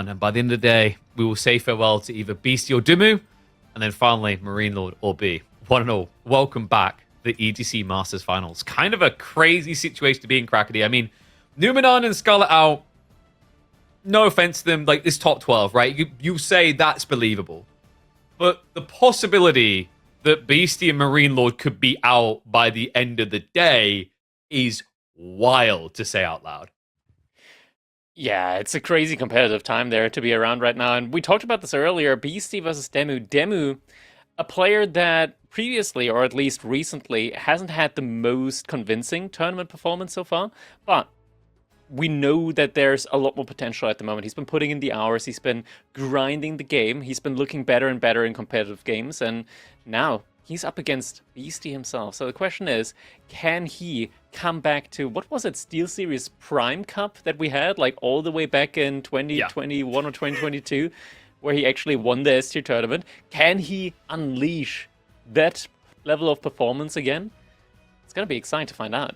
on, and by the end of the day, we will say farewell to either Beasty or DeMu, and then finally Marine Lord or B. One and all, welcome back the EGC Masters Finals. Kind of a crazy situation to be in, Crackety. I mean, Numenon and Scarlet out, no offense to them, like this top 12, right? You say that's believable. But the possibility that Beasty and Marine Lord could be out by the end of the day is wild to say out loud. Yeah, it's a crazy competitive time there to be around right now. And we talked about this earlier, Beasty versus DeMu. DeMu, a player that previously, or at least recently, hasn't had the most convincing tournament performance so far. But we know that there's a lot more potential at the moment. He's been putting in the hours, he's been grinding the game, he's been looking better and better in competitive games, and now he's up against Beasty himself. So the question is, can he come back to, what was it, Steel Series Prime Cup that we had, like all the way back in 2021 or 2022, where he actually won the S-tier tournament? Can he unleash that level of performance again? It's going to be exciting to find out.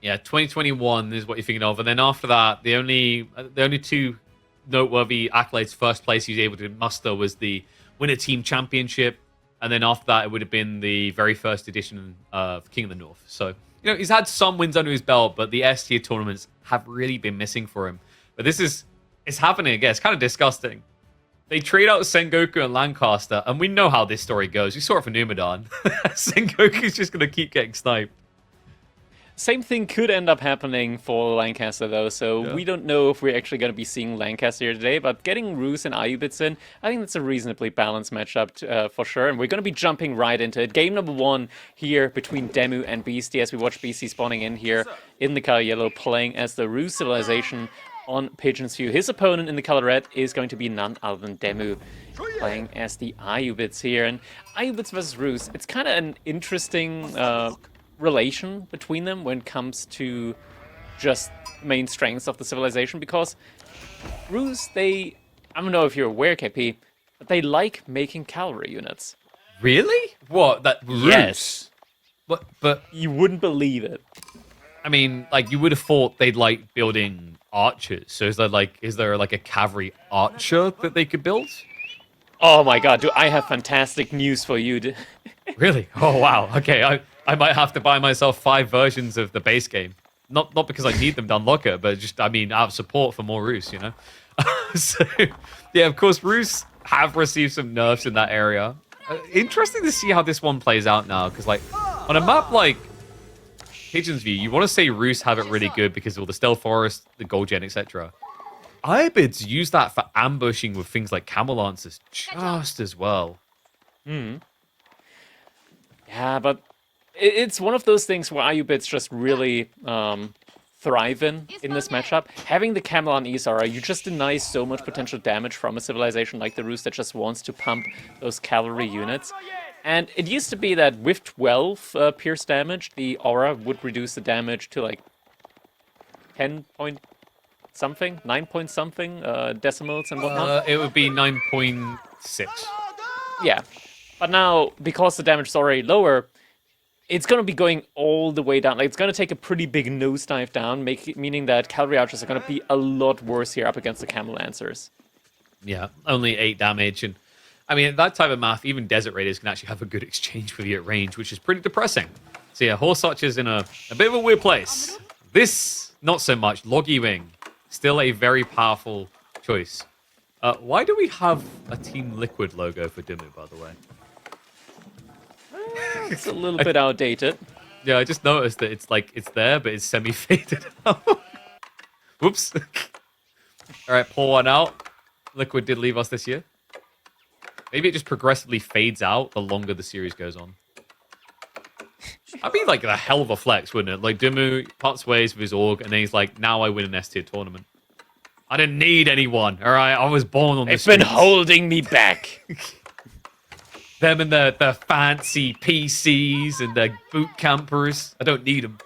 Yeah, 2021 is what you're thinking of. And then after that, the only two noteworthy accolades, first place he was able to muster was the Winter Team Championship. And then after that, it would have been the very first edition of King of the North. So, he's had some wins under his belt, but the S-tier tournaments have really been missing for him. But it's happening again. It's kind of disgusting. They trade out Sengoku and Lancaster, and we know how this story goes. We saw it for Numenon. Sengoku's just going to keep getting sniped. Same thing could end up happening for Lancaster, though, so we don't know if we're actually going to be seeing Lancaster here today, but getting Roos and Ayubits in, I think that's a reasonably balanced matchup for sure, and we're going to be jumping right into it. Game number 1 here between DeMu and Beasty, as we watch Beasty spawning in here in the color yellow, playing as the Roos civilization on Pigeon's View. His opponent in the color red is going to be none other than DeMu, playing as the Ayubits here, and Ayubits versus Roos, it's kind of an interesting relation between them when it comes to just main strengths of the civilization, because Roos, I don't know if you're aware, KP, but they like making cavalry units. Really? What? That Roos? Yes. But you wouldn't believe it. I mean, like, you would have thought they'd like building archers. So is there like a cavalry archer that they could build? Oh my god, do I have fantastic news for you. Really? Oh wow. Okay, I might have to buy myself 5 versions of the base game. Not because I need them to unlock it, but just, I mean, out of support for more Roos, So, yeah, of course, Roos have received some nerfs in that area. Interesting to see how this one plays out now, because, like, on a map like Pigeon's View, you want to say Roos have it really good because of all the Stealth Forest, the Gold Gen, etc. Ibids use that for ambushing with things like Camel Lancers just as well. Yeah, but it's one of those things where Ayubits just really thrive in this matchup. Having the Camel on Isara, you just deny so much potential damage from a civilization like the Roos that just wants to pump those cavalry units. And it used to be that with 12 pierce damage, the aura would reduce the damage to like 10 point something, 9 point something decimals and whatnot. It would be 9.6. Yeah, but now, because the damage is already lower, it's going to be going all the way down. Like, it's going to take a pretty big nosedive down, meaning that cavalry archers are going to be a lot worse here up against the Camel Lancers. Yeah, only 8 damage. And I mean, that type of math, even Desert Raiders can actually have a good exchange with you at range, which is pretty depressing. So yeah, Horse Archer's in a bit of a weird place. This, not so much. Loggy Wing, still a very powerful choice. Why do we have a Team Liquid logo for DeMu, by the way? It's a little bit outdated. Yeah, I just noticed that it's there, but it's semi-faded out. Whoops. All right, pull one out. Liquid did leave us this year. Maybe it just progressively fades out the longer the series goes on. That'd be like a hell of a flex, wouldn't it? Like, DeMu parts ways with his org, and then he's like, now I win an S-tier tournament. I didn't need anyone, all right? I was born on this. They've been holding me back. Them and their fancy PCs and their boot campers. I don't need them.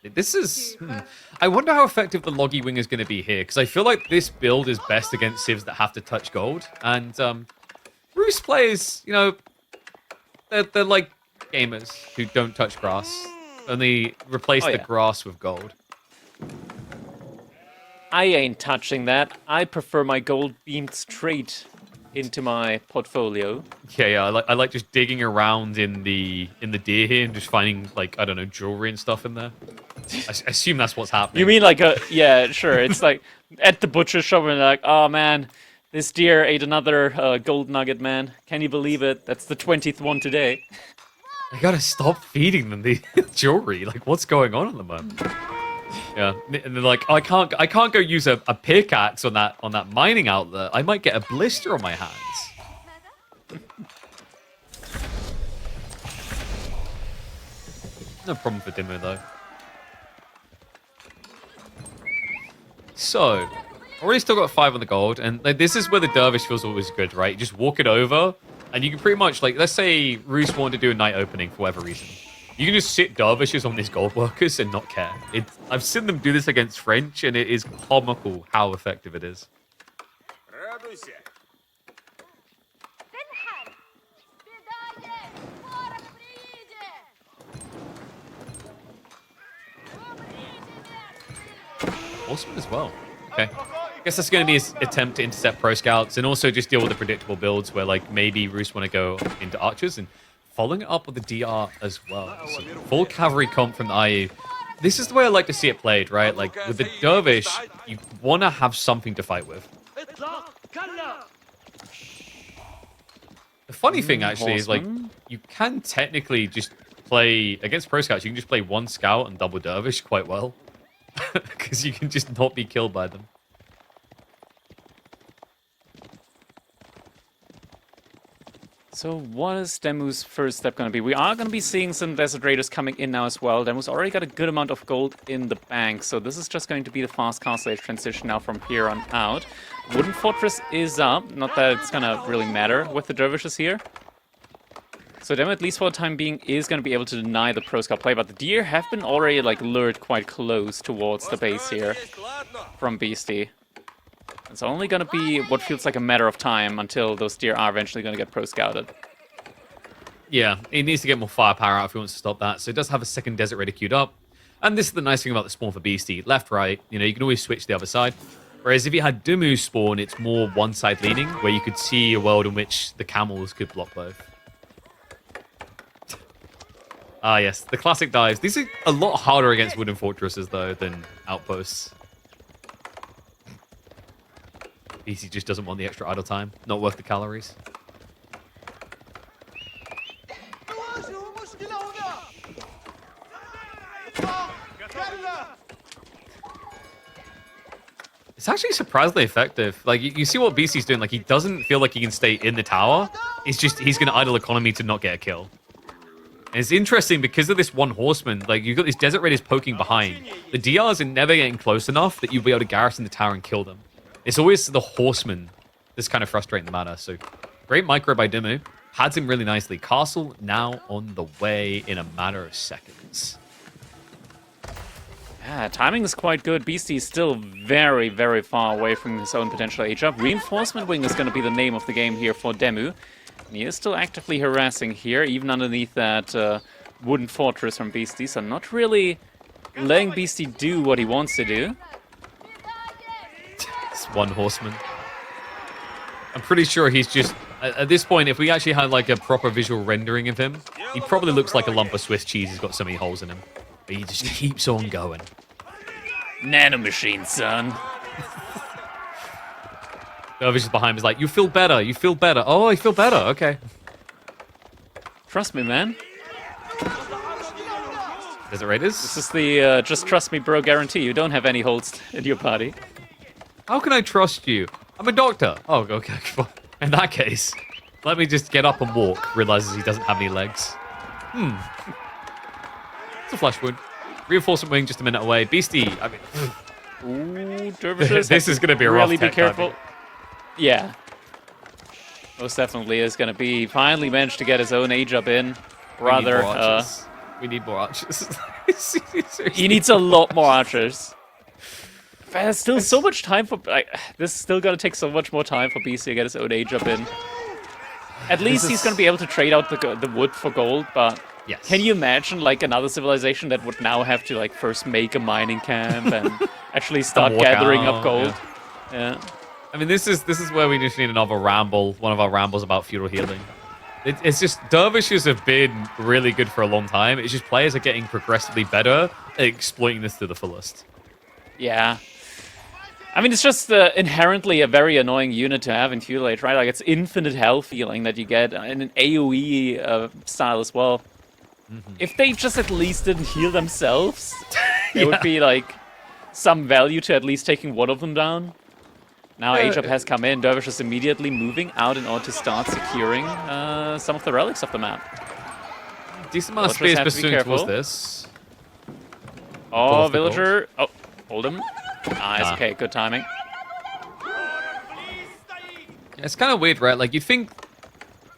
This is... I wonder how effective the Loggy Wing is going to be here, because I feel like this build is best against civs that have to touch gold. And Roos players, they're like gamers who don't touch grass. Only replace the grass with gold. I ain't touching that. I prefer my gold beamed straight into my portfolio. Yeah. I like just digging around in the deer here and just finding, like, I don't know, jewelry and stuff in there. I assume that's what's happening. You mean like a... Yeah, sure. It's like at the butcher shop and they're like, oh man, this deer ate another gold nugget, man. Can you believe it? That's the 20th one today. I gotta stop feeding them the jewelry. Like, what's going on at the moment? Yeah, and they're like, oh, I can't go use a pickaxe on that mining outlet. I might get a blister on my hands. No problem for DeMu though. So, already still got 5 on the gold, and like, this is where the dervish feels always good, right? You just walk it over, and you can pretty much, like, let's say Roos wanted to do a night opening for whatever reason. You can just sit dervishes on these gold workers and not care. I've seen them do this against French, and it is comical how effective it is. Horseman as well. Okay. I guess that's going to be his attempt to intercept pro scouts and also just deal with the predictable builds where, like, maybe Roos want to go into archers and following it up with the DR as well. So full cavalry comp from the IU. This is the way I like to see it played, right? Like, with the dervish, you want to have something to fight with. The funny thing, actually, is, like, you can technically just play... Against pro scouts, you can just play 1 scout and double dervish quite well. Because you can just not be killed by them. So what is DeMu's first step going to be? We are going to be seeing some Desert Raiders coming in now as well. DeMu's already got a good amount of gold in the bank, so this is just going to be the fast castle age transition now from here on out. Wooden Fortress is up, not that it's going to really matter with the dervishes here. So DeMu, at least for the time being, is going to be able to deny the pro scout play, but the deer have been already like lured quite close towards the base here from Beasty. It's only going to be what feels like a matter of time until those deer are eventually going to get pro-scouted. Yeah, he needs to get more firepower out if he wants to stop that. So he does have a second Desert Raider queued up. And this is the nice thing about the spawn for Beasty. Left, right, you know, you can always switch to the other side. Whereas if you had DeMu spawn, it's more one-side leaning, where you could see a world in which the camels could block both. Ah, yes, the classic dives. These are a lot harder against wooden fortresses, though, than outposts. Beasty just doesn't want the extra idle time. Not worth the calories. It's actually surprisingly effective. Like, you see what Beasty's doing. Like, he doesn't feel like he can stay in the tower. It's just, he's going to idle economy to not get a kill. And it's interesting because of this one horseman. Like, you've got these Desert Raiders poking behind. The DRs are never getting close enough that you'll be able to garrison the tower and kill them. It's always the horseman that's kind of frustrating the matter. So, great micro by DeMu. Pads him really nicely. Castle now on the way in a matter of seconds. Yeah, timing is quite good. Beasty is still very, very far away from his own potential age-up. Reinforcement Wing is going to be the name of the game here for DeMu. And he is still actively harassing here, even underneath that wooden fortress from Beasty. So not really letting Beasty do what he wants to do. It's one horseman. I'm pretty sure he's just... At this point, if we actually had like a proper visual rendering of him, he probably looks like a lump of Swiss cheese. He's got so many holes in him. But he just keeps on going. Nanomachine, son. Dervish is behind him. He's like, you feel better. You feel better. Oh, I feel better. Okay. Trust me, man. Desert Raiders? This is the just trust me, bro guarantee. You don't have any holes in your party. How can I trust you? I'm a doctor. Oh, okay. In that case, let me just get up and walk. Realizes he doesn't have any legs. It's a flesh wound. Reinforcement wing just a minute away. Beasty, I mean... Ooh, dervishes. This is going to be a rough really be careful. Timing. Yeah. Most definitely is going to be... Finally managed to get his own age up in. Rather, we need more archers. He needs a lot more archers. There's still so much time for... this is still going to take so much more time for BC to get his own age up in. At least he's going to be able to trade out the wood for gold, but... Yes. Can you imagine, like, another civilization that would now have to, like, first make a mining camp and actually start walk gathering out, up gold. Yeah. I mean, this is where we just need another ramble. One of our rambles about feudal healing. It's just dervishes have been really good for a long time. It's just players are getting progressively better at exploiting this to the fullest. Yeah. I mean, it's just inherently a very annoying unit to have in Feudal Age, right? Like, it's infinite health healing that you get in an AoE style as well. If they just at least didn't heal themselves, there would be, like, some value to at least taking one of them down. Now Age Up has come in. Dervish is immediately moving out in order to start securing some of the relics of the map. Decent amount of space pursuing towards this. Oh, Villager. Oh, hold him. Nice, okay, good timing. It's kind of weird, right? Like, you'd think,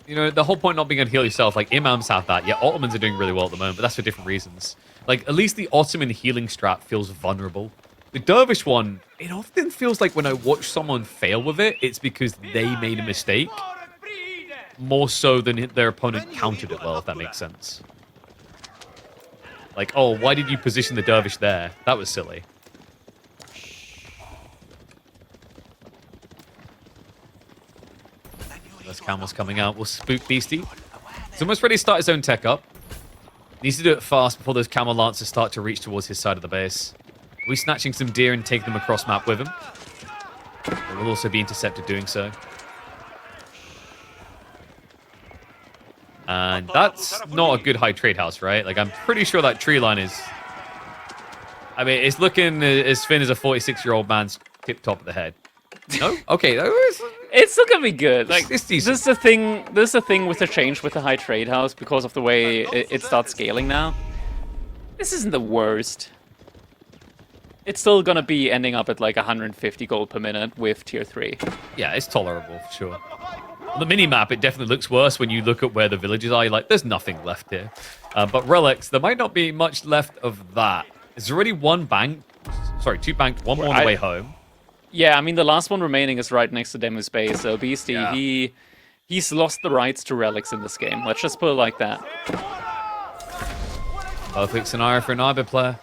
you know, the whole point not being able to heal yourself, like, Imams have that. Yeah, Ottomans are doing really well at the moment, but that's for different reasons. Like, at least the Ottoman healing strat feels vulnerable. The Dervish one, it often feels like when I watch someone fail with it, it's because they made a mistake. More so than their opponent countered it well, if that makes sense. Like, oh, why did you position the Dervish there? That was silly. Those camels coming out will spook Beasty. He's almost ready to start his own tech up. Needs to do it fast before those camel lancers start to reach towards his side of the base. We're snatching some deer and taking them across map with him. They will also be intercepted doing so. And that's not a good high trade house, right? Like, I'm pretty sure that tree line is... I mean, it's looking as thin as a 46-year-old man's tip-top of the head. No? Okay. It's still gonna be good. Like, it's this is the thing. This is the thing with the change with the high trade house because of the way it starts scaling now. This isn't the worst. It's still gonna be ending up at like 150 gold per minute with tier 3. Yeah, it's tolerable for sure. On the mini-map, it definitely looks worse when you look at where the villages are. You're like, there's nothing left here. But relics, there might not be much left of that. There's already one bank. Sorry, 2 banked, one more on the way home. Yeah, I mean, the last one remaining is right next to DeMu's base, so Beasty, he's lost the rights to relics in this game. Let's just put it like that. Perfect scenario for an Iber player.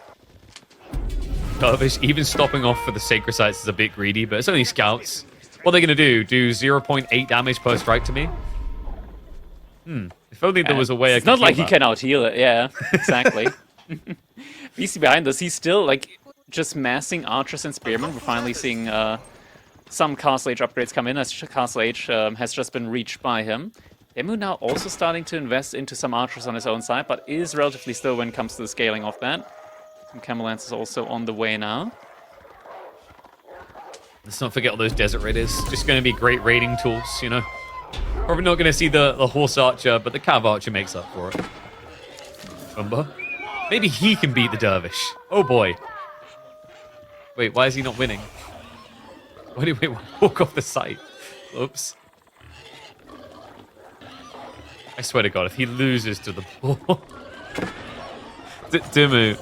Dervish even stopping off for the sacred sites is a bit greedy, but it's only scouts. What are they going to do? Do 0.8 damage per strike to me? If only there was a way I could. It's not like he can out-heal it, yeah, exactly. Beasty behind us, he's still, like, just massing archers and spearmen. We're finally seeing some Castle Age upgrades come in, as Castle Age has just been reached by him. DeMu now also starting to invest into some archers on his own side, but is relatively slow when it comes to the scaling of that. Some Camel Lancers also on the way now. Let's not forget all those desert raiders. Just going to be great raiding tools, you know. Probably not going to see the horse archer, but the cav archer makes up for it. Umber. Maybe he can beat the dervish. Oh boy. Wait, why is he not winning? Why did we walk off the site? Oops. I swear to God, if he loses to the ball. DeMu.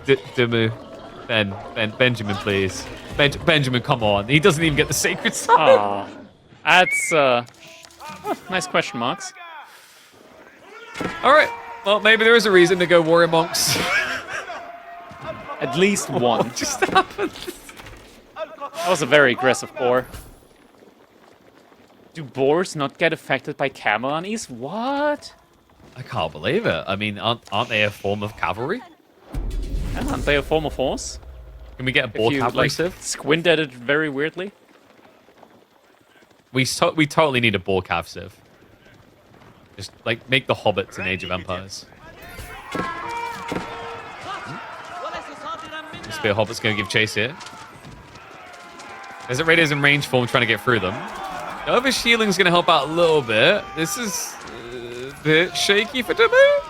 DeMu. Benjamin, please. Benjamin, come on. He doesn't even get the sacred side. That's, nice question marks. All right. Well, maybe there is a reason to go warrior monks. At least one. What just happened? That was a very aggressive boar. Do boars not get affected by camel unease? What? I can't believe it. I mean, aren't they a form of cavalry? Yeah, aren't they a form of horse? Can we get a boar cavalry civ? Squint at it very weirdly. We totally need a boar cav civ. Just, like, make the hobbits in Age of Empires. Spear hobbit's going to give chase here. Desert Raiders in range form trying to get through them. Dervish healing's going to help out a little bit. This is a bit shaky for DeMu.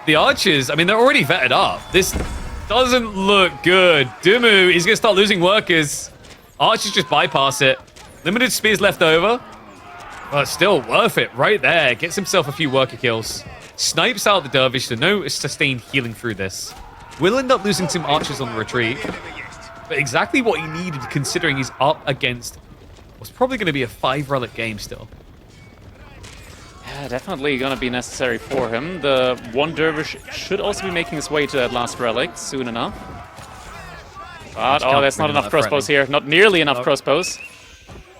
The archers, I mean, they're already vetted up. This doesn't look good. DeMu, he's going to start losing workers. Archers just bypass it. Limited spears left over. But still worth it right there. Gets himself a few worker kills. Snipes out the dervish, so no sustained healing through this. Will end up losing some archers on the retreat. But exactly what he needed, considering he's up against what's probably going to be a 5-relic game still. Yeah, definitely going to be necessary for him. The one dervish should also be making his way to that last relic soon enough. But, oh, there's not enough crossbows here. Not nearly enough crossbows.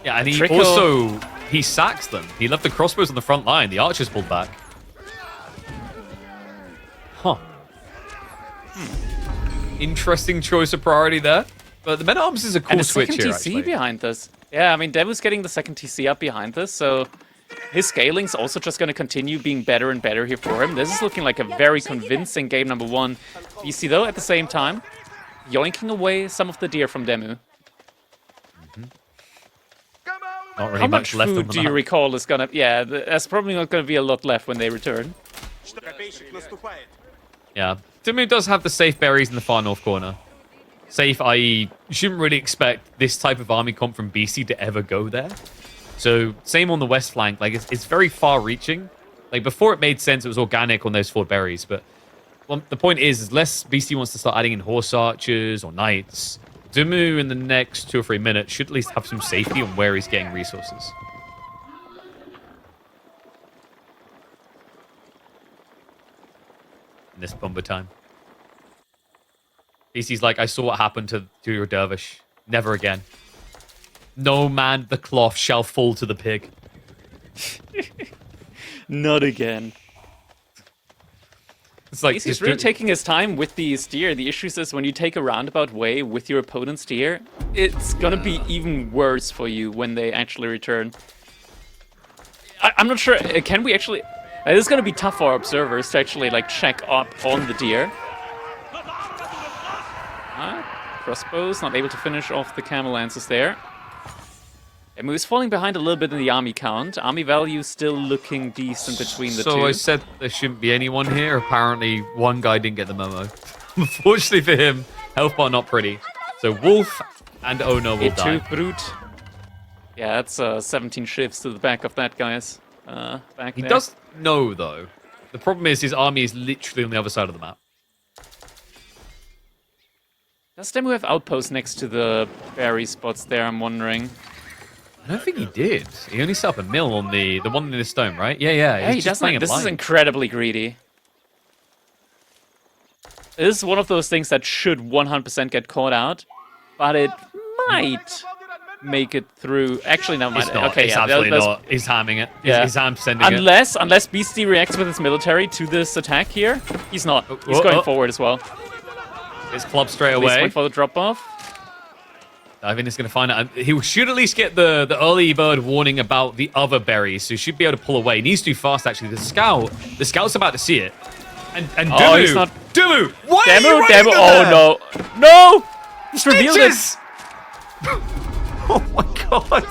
Yeah, and he sacks them. He left the crossbows on the front line. The archers pulled back. Huh. Interesting choice of priority there. But the men-at-arms is a cool switch here, and a second TC behind this. Yeah, I mean, DeMu's getting the second TC up behind this, so his scaling's also just going to continue being better and better here for him. This is looking like a very convincing game number 1. Beasty, though, at the same time, yoinking away some of the deer from DeMu. Not really How much left food do you recall is gonna... Yeah, there's probably not gonna be a lot left when they return. Yeah. DeMu does have the safe berries in the far north corner. Safe, i.e. you shouldn't really expect this type of army comp from Beasty to ever go there. So, same on the west flank. Like, it's very far-reaching. Like, before it made sense, it was organic on those 4 berries. But well, the point is less Beasty wants to start adding in horse archers or knights, DeMu in the next 2 or 3 minutes should at least have some safety on where he's getting resources. In this Bumba time. Beasty's like, I saw what happened to your dervish. Never again. No man the cloth shall fall to the pig. Not again. It's like He's really taking his time with the steer. The issue is when you take a roundabout way with your opponent's steer, it's gonna be even worse for you when they actually return. I'm not sure. Can we actually? This is gonna be tough for our observers to actually like check up on the deer. Crossbows not able to finish off the camel lances there. DeMu is falling behind a little bit in the army count. Army value still looking decent between the two. So I said there shouldn't be anyone here. Apparently, one guy didn't get the memo. Unfortunately for him, health bar not pretty. So Wolf and Ono will die. Brute. Yeah, that's 17 shifts to the back of that guy's back He there. does know, though. The problem is his army is literally on the other side of the map. Does DeMu have outposts next to the berry spots there, I'm wondering? I don't think he did. He only set up a mill on the one in the stone, right? Yeah. Hey, he doesn't. This is incredibly greedy. This is one of those things that should 100% get caught out, but it might make it through. Actually, no, It's not. Okay, it's yeah, absolutely not. He's hamming it. Yeah. He's ham sending it. Unless Beasty reacts with his military to this attack here, he's not. He's going forward as well. His club straight At least away. wait for the drop off. I think he's going to find out. He should at least get the early bird warning about the other berries, so he should be able to pull away. He needs to do fast, actually. The scout's about to see it. And DeMu, he's not. DeMu, why are you running DeMu, there? oh no. He's revealed it. Oh my god.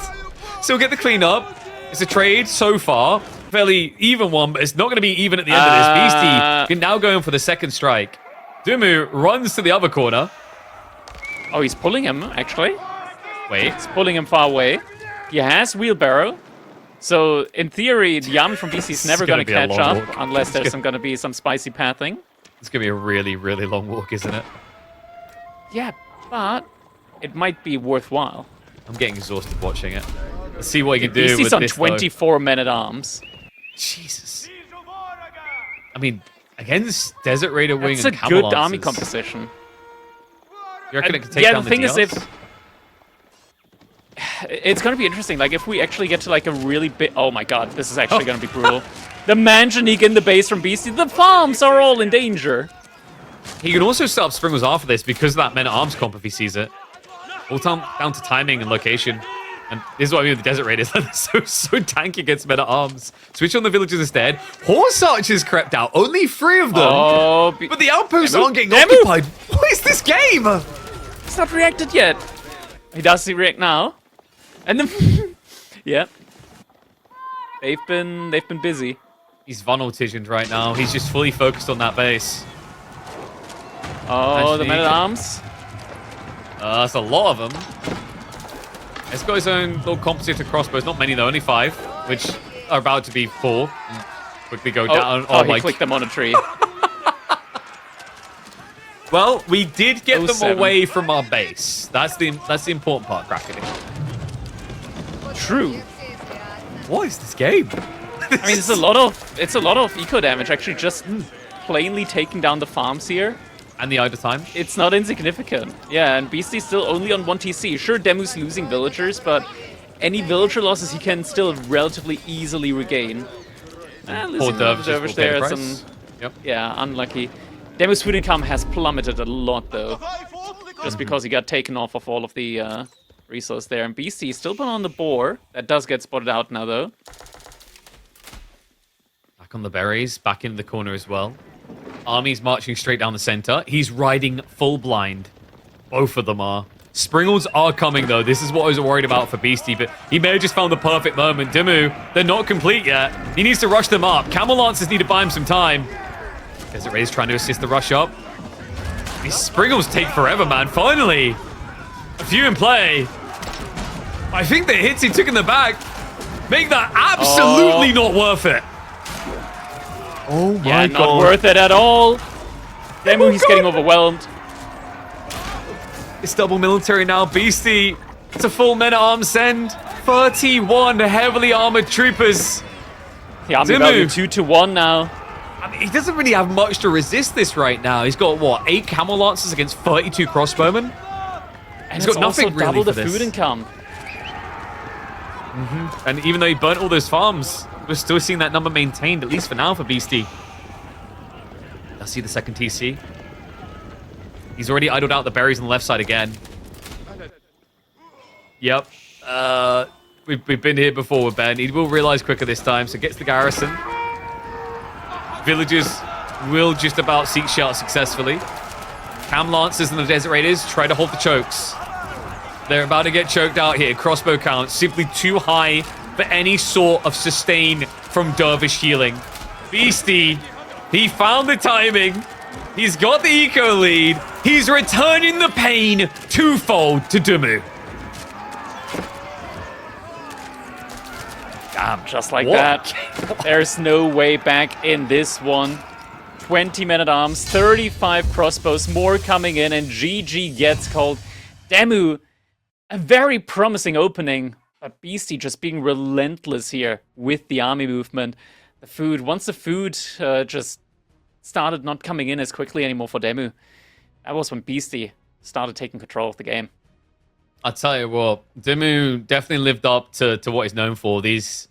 So we'll get the cleanup. It's a trade so far. Fairly even one, but it's not going to be even at the end of this. Beasty can now go in for the second strike. DeMu runs to the other corner. Oh, he's pulling him, actually. Wait. He's pulling him far away. He has wheelbarrow. So, in theory, the army from BC is never going to catch up unless there's going to be some spicy pathing. It's going to be a really, really long walk, isn't it? Yeah, but it might be worthwhile. I'm getting exhausted watching it. Let's see what he can do with BC's on this, 24 men-at-arms. Jesus. I mean, against Desert Raider Wing That's and a Camel good army Lancers, composition. You reckon it can take yeah, down the thing is, DLs? it's going to be interesting. Like, if we actually get to, like, a really big... Oh, my God. This is actually going to be brutal. The Manjanique in the base from Beasty. The farms are all in danger. He can also set up Springles after this because of that men-at-arms comp if he sees it. All down to timing and location. And this is what I mean with the Desert Raiders. They're so tanky against men-at-arms. Switch on the villagers instead. Horse archers crept out. Only 3 of them. Oh, but the outposts aren't getting DeMu. occupied. What is this game? It's not reacted yet. He does react now. And then... yeah. They've been busy. He's vulnerable right now. He's just fully focused on that base. Oh, the men-at-arms. That's a lot of them. He's got his own little compensator crossbows. Not many though, only 5, which are about to be 4. And quickly go down. Oh, he clicked them on a tree. Well, we did get them 07. away from our base. That's the important part, Kraken. True. What is this game? I mean, it's a lot of eco damage. Actually, just plainly taking down the farms here. And the idle time. It's not insignificant. Yeah, and Beasty's still only on 1 TC. Sure, DeMu's losing villagers, but any villager losses he can still relatively easily regain. Losing another dervish there. Yep. Yeah, unlucky. DeMu's food income has plummeted a lot, though. Just because he got taken off of all of the resource there. And Beasty is still been on the boar. That does get spotted out now, though. Back on the berries, back into the corner as well. Army's marching straight down the center. He's riding full blind. Both of them are. Springles are coming, though. This is what I was worried about for Beasty, but he may have just found the perfect moment. DeMu, they're not complete yet. He needs to rush them up. Camel Lancers need to buy him some time. Desert Raiders trying to assist the rush up. These Springles take forever, man. Finally! A few in play. I think the hits he took in the back make that absolutely not worth it. Oh my god. Not worth it at all. DeMu, he's getting overwhelmed. It's double military now. Beasty, it's a full men-at-arms send. 31 heavily armored troopers. The army value 2-1 now. I mean, he doesn't really have much to resist this right now. He's got, what, 8 camel lancers against 32 crossbowmen? And he's got nothing really double for the this. food income. And even though he burnt all those farms, we're still seeing that number maintained, at least for now, for Beasty. I see the second TC. He's already idled out the berries on the left side again. Yep. We've been here before with Ben. He will realize quicker this time, so gets the garrison. Villagers will just about seek shelter successfully. Cam Lancers and the Desert Raiders try to hold the chokes. They're about to get choked out here. Crossbow count simply too high for any sort of sustain from Dervish healing. Beasty, he found the timing. He's got the eco lead. He's returning the pain twofold to DeMu. Damn, just like that. There's no way back in this one. 20 men-at-arms, 35 crossbows, more coming in, and GG gets called. DeMu, a very promising opening, but Beasty just being relentless here with the army movement. The food, once the food just started not coming in as quickly anymore for DeMu, that was when Beasty started taking control of the game. I'll tell you what, DeMu definitely lived up to what he's known for. These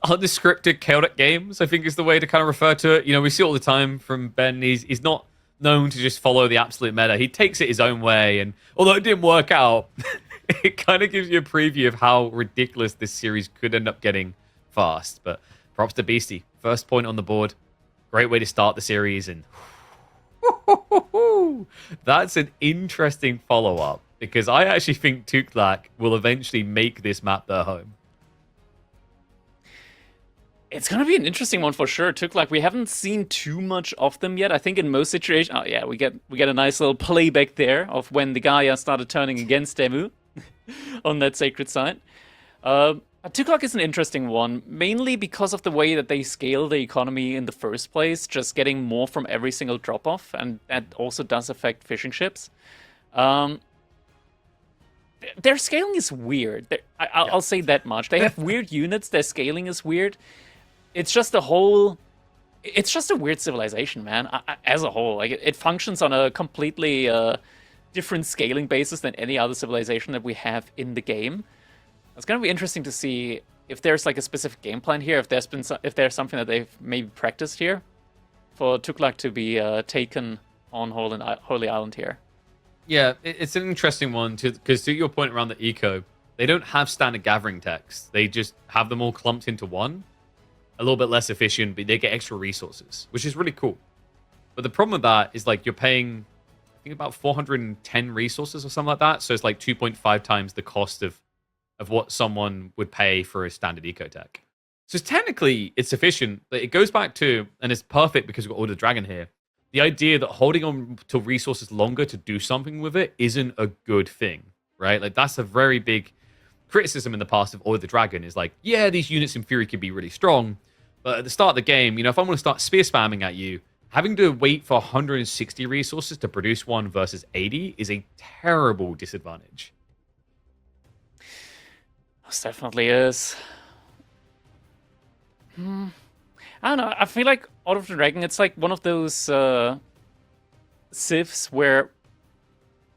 unscripted, chaotic games, I think is the way to kind of refer to it. You know, we see it all the time from Ben. He's not known to just follow the absolute meta. He takes it his own way, and although it didn't work out, it kind of gives you a preview of how ridiculous this series could end up getting fast. But props to Beasty. First point on the board. Great way to start the series, and that's an interesting follow-up, because I actually think Tuklak will eventually make this map their home. It's going to be an interesting one for sure. Tuklak, we haven't seen too much of them yet. I think in most situations, oh yeah, we get a nice little playback there of when the Gaia started turning against DeMu on that sacred site. Tuklak is an interesting one, mainly because of the way that they scale the economy in the first place, just getting more from every single drop-off, and that also does affect fishing ships. Their scaling is weird. I'll say that much. They have weird units, their scaling is weird. It's just it's just a weird civilization, man, as a whole. Like, it functions on a completely different scaling basis than any other civilization that we have in the game. It's going to be interesting to see if there's like a specific game plan here, if there's something that they've maybe practiced here for Tuklak to be taken on Holy Island here. Yeah, it's an interesting one, because to your point around the eco, they don't have standard gathering techs. They just have them all clumped into one. A little bit less efficient, but they get extra resources, which is really cool. But the problem with that is, like, you're paying, I think, about 410 resources or something like that. So it's like 2.5 times the cost of what someone would pay for a standard eco tech. So technically, it's efficient, but it goes back to, and it's perfect because we've got Order Dragon here, the idea that holding on to resources longer to do something with it isn't a good thing, right? Like, that's a very big criticism in the past of Order the Dragon, is like, yeah, these units in theory can be really strong, but at the start of the game, you know, if I want to start spear spamming at you, having to wait for 160 resources to produce one versus 80 is a terrible disadvantage. Most definitely is. I don't know. I feel like Order of the Dragon, it's like one of those civs where,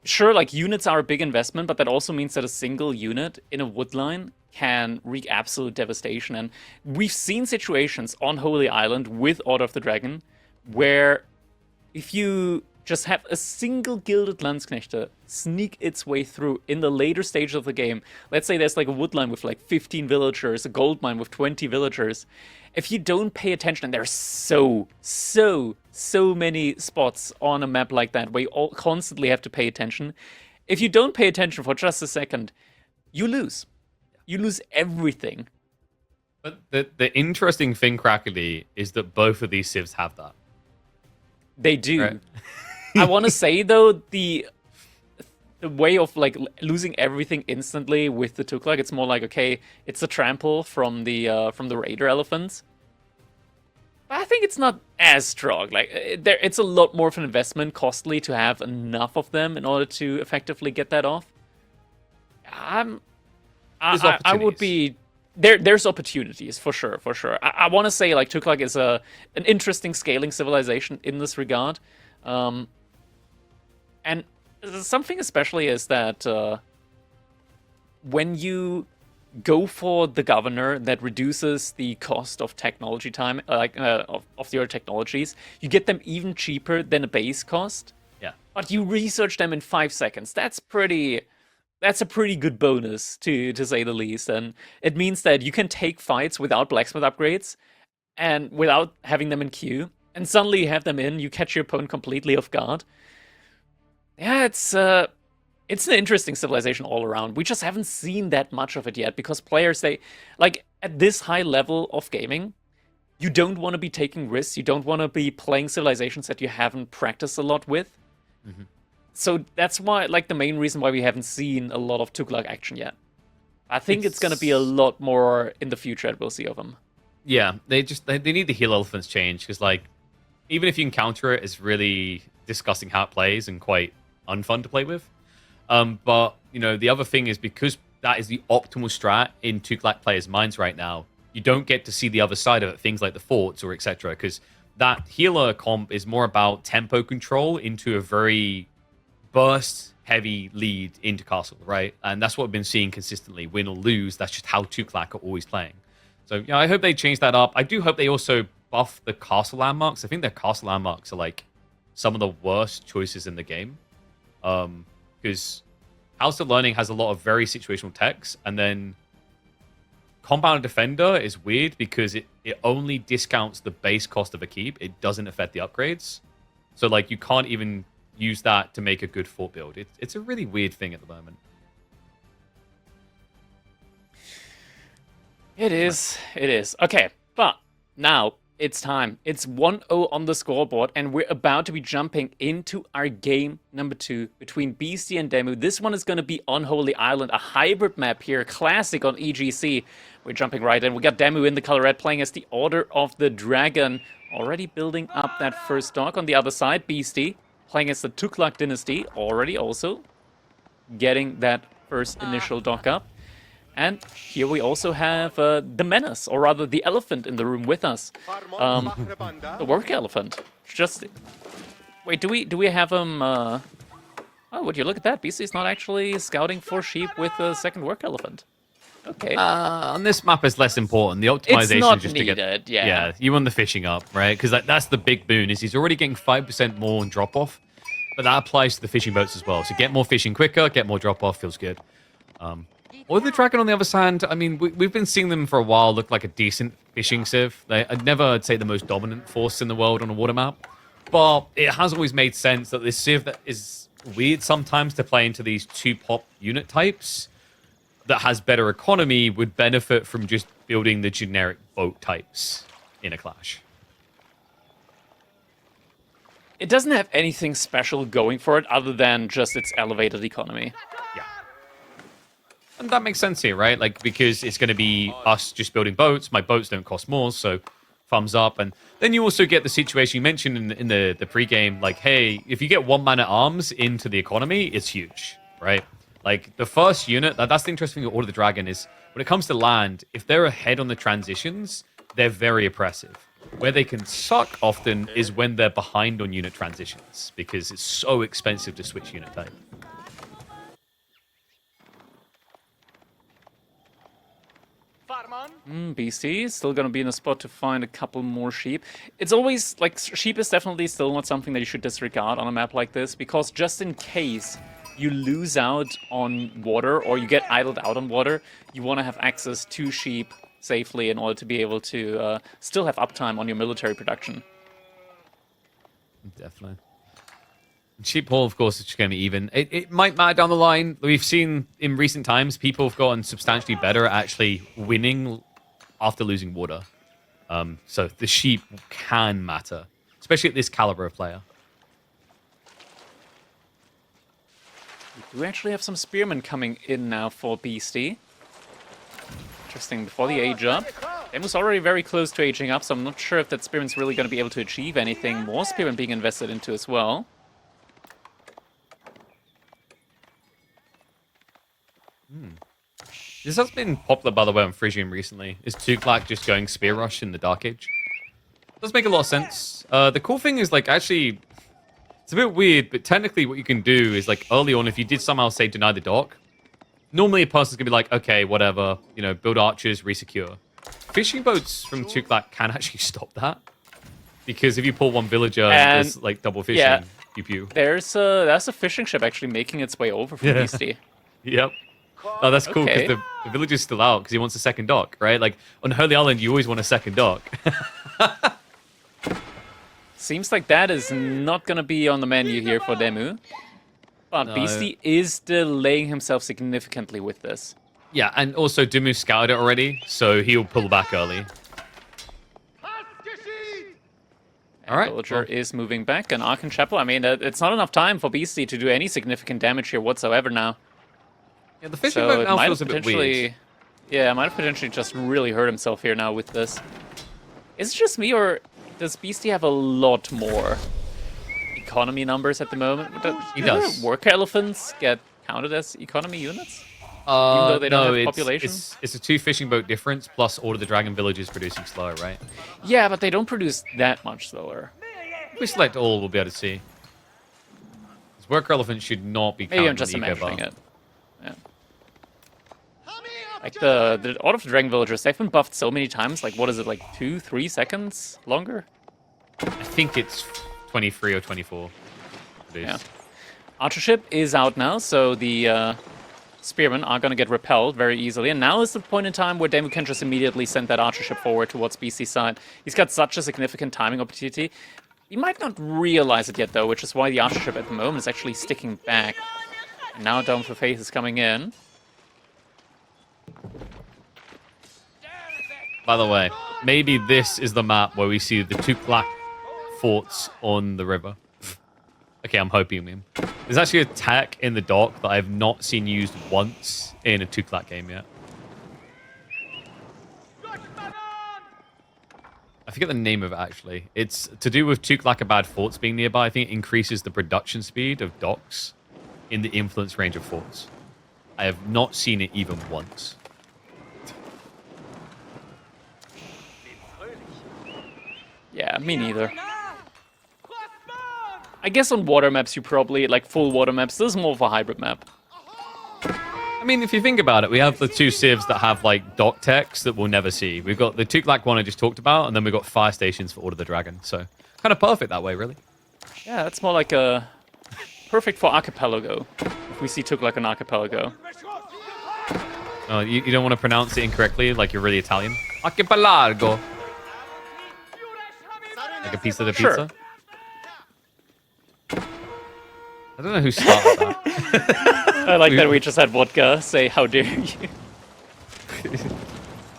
sure, like units are a big investment, but that also means that a single unit in a wood line can wreak absolute devastation. And we've seen situations on Holy Island with Order of the Dragon where if you just have a single gilded Landsknechte sneak its way through in the later stage of the game. Let's say there's like a wood line with like 15 villagers, a gold mine with 20 villagers. If you don't pay attention, and there's so many spots on a map like that where you all constantly have to pay attention. If you don't pay attention for just a second, you lose. You lose everything. But the interesting thing, Crackly, is that both of these civs have that. They do. Right. I want to say though, the way of like losing everything instantly with the Tuklak, it's more like, okay, it's a trample from the Raider elephants. But I think it's not as strong. Like it's a lot more of an investment, costly to have enough of them in order to effectively get that off. I would be there's opportunities for sure. I want to say like Tuklak is an interesting scaling civilization in this regard. And something especially is that when you go for the governor that reduces the cost of technology time, of your technologies, you get them even cheaper than a base cost. Yeah. But you research them in 5 seconds. That's a pretty good bonus, to say the least. And it means that you can take fights without blacksmith upgrades and without having them in queue. And suddenly you have them in, you catch your opponent completely off guard. Yeah, it's an interesting civilization all around. We just haven't seen that much of it yet because players, like at this high level of gaming, you don't want to be taking risks. You don't want to be playing civilizations that you haven't practiced a lot with. Mm-hmm. So that's why, like, the main reason why we haven't seen a lot of Tuklak action yet. I think it's going to be a lot more in the future that we'll see of them. Yeah, they need the heal elephants change because, like, even if you encounter it, it's really disgusting how it plays and quite unfun to play with. But, you know, the other thing is because that is the optimal strat in Tuklak players' minds right now, you don't get to see the other side of it, things like the forts or etc. Because that healer comp is more about tempo control into a very burst-heavy lead into castle, right? And that's what we've been seeing consistently. Win or lose, that's just how Tuklak are always playing. So, yeah, I hope they change that up. I do hope they also buff the castle landmarks. I think their castle landmarks are, like, some of the worst choices in the game. Because House of Learning has a lot of very situational techs, and then Compound Defender is weird because it only discounts the base cost of a keep. It doesn't affect the upgrades. So, like, you can't even use that to make a good fort build. It's a really weird thing at the moment. It is. Okay, but now it's time. It's 1-0 on the scoreboard, and we're about to be jumping into our game number 2 between Beasty and DeMu. This one is going to be on Holy Island, a hybrid map here, classic on EGC. We're jumping right in. We got DeMu in the color red playing as the Order of the Dragon, already building up that first dock. On the other side, Beasty playing as the Tuklak dynasty, already also getting that first initial dock up. And here we also have the menace, or rather the elephant in the room with us. The work elephant. Just wait, do we have him? Oh, would you look at that? Beasty's not actually scouting for sheep with a second work elephant. Okay. On this map, it's less important. The optimization it's not is just needed, to get. yeah, you want the fishing up, right? Because that's the big boon. Is he's already getting 5% more on drop off, but that applies to the fishing boats as well. So get more fishing quicker, get more drop off, feels good. Or the Dragon on the other side, I mean, we've been seeing them for a while look like a decent fishing civ. I'd never say the most dominant force in the world on a water map, but it has always made sense that this civ that is weird sometimes to play into these 2-pop unit types that has better economy would benefit from just building the generic boat types in a clash. It doesn't have anything special going for it other than just its elevated economy. Yeah. And that makes sense here, right? Like, because it's going to be us just building boats. My boats don't cost more, so thumbs up. And then you also get the situation you mentioned in the pregame, like, hey, if you get 1 man at arms into the economy, it's huge, right? Like, the first unit, that's the interesting Order of the Dragon is, when it comes to land, if they're ahead on the transitions, they're very oppressive. Where they can suck often is when they're behind on unit transitions, because it's so expensive to switch unit type. Beasty still gonna be in a spot to find a couple more sheep. It's always, like, sheep is definitely still not something that you should disregard on a map like this, because just in case you lose out on water or you get idled out on water, you want to have access to sheep safely in order to be able to still have uptime on your military production. Definitely. Sheep haul, of course, is just going to be even. It might matter down the line. We've seen in recent times people have gotten substantially better at actually winning after losing water. So the sheep can matter, especially at this caliber of player. We do actually have some spearmen coming in now for Beasty. Interesting, before the age up. DeMu's already very close to aging up, so I'm not sure if that spearman's really going to be able to achieve anything. More spearmen being invested into as well. This has been popular, by the way, on Frisian recently. Is Tuklak just going Spear Rush in the Dark Age? Does make a lot of sense. The cool thing is, like, actually, it's a bit weird, but technically what you can do is, like, early on, if you did somehow, say, deny the dock, normally a person's going to be like, okay, whatever, you know, build archers, resecure. Fishing boats from Tuklak can actually stop that. Because if you pull one villager and there's, like, double fishing, yeah, pew-pew. That's a fishing ship actually making its way over from Beasty. Yep. Oh, that's cool, because Okay. the villager's still out, because he wants a second dock, right? Like, on Holy Island, you always want a second dock. Seems like that is not going to be on the menu here for DeMu. But No. Beasty is delaying himself significantly with this. Yeah, and also DeMu scouted it already, so he'll pull back early. All right. Villager is moving back, and Archon Chapel, I mean, it's not enough time for Beasty to do any significant damage here whatsoever now. Yeah, the fishing So boat it now might feels have a bit weird. potentially, yeah, might have potentially just really hurt himself here now with this. Is it just me, or does Beasty have a lot more economy numbers at the moment? He Do does. the worker elephants get counted as economy units? though they don't have population? It's a 2 fishing boat difference, plus Order the Dragon villages producing slower, right? Yeah, but they don't produce that much slower. If we select all, we'll be able to see. This worker elephant should not be counted. Maybe I'm just on the eco imagining bar. it. Yeah. Like the Order of the Dragon villagers, they've been buffed so many times. Like, what is it, like 2-3 seconds longer? I think it's 23 or 24. Yeah. Archership is out now, so the spearmen are going to get repelled very easily. And now is the point in time where DeMu can just immediately send that archership forward towards Beasty's side. He's got such a significant timing opportunity. He might not realize it yet, though, which is why the archership at the moment is actually sticking back. And now Dome for Faith is coming in. By the way, maybe this is the map where we see the 2 black forts on the river. Okay, I'm hoping, man. There's actually a tech in the dock that I've not seen used once in a 2 black game yet. I forget the name of it, actually. It's to do with 2 bad forts being nearby. I think it increases the production speed of docks in the influence range of forts. I have not seen it even once. Yeah, me neither. I guess on water maps you probably, like full water maps, this is more of a hybrid map. I mean, if you think about it, we have the 2 civs that have, like, dock techs that we'll never see. We've got the 2 one I just talked about, and then we've got fire stations for Order of the Dragon. So, kind of perfect that way, really. Yeah, that's more like a perfect for archipelago. If we see Tuklak an archipelago. You don't want to pronounce it incorrectly, like you're really Italian? Archipelago. Like a piece of the pizza? Sure. I don't know who started that. I like that we just had vodka say, "How dare you?"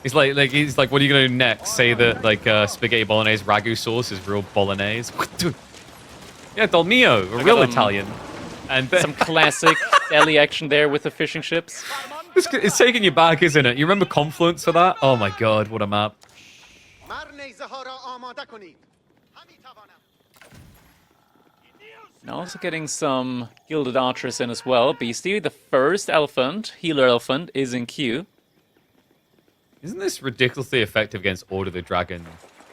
He's like, what are you gonna do next? Say that like spaghetti bolognese ragu sauce is real bolognese? Yeah, Del Mio, a real Italian. And Some classic deli action there with the fishing ships. it's taking you back, isn't it? You remember Confluence for that? Oh my god, what a map! Now also getting some gilded archers in as well. Beasty, the first elephant, healer elephant, is in queue. Isn't this ridiculously effective against Order of the Dragon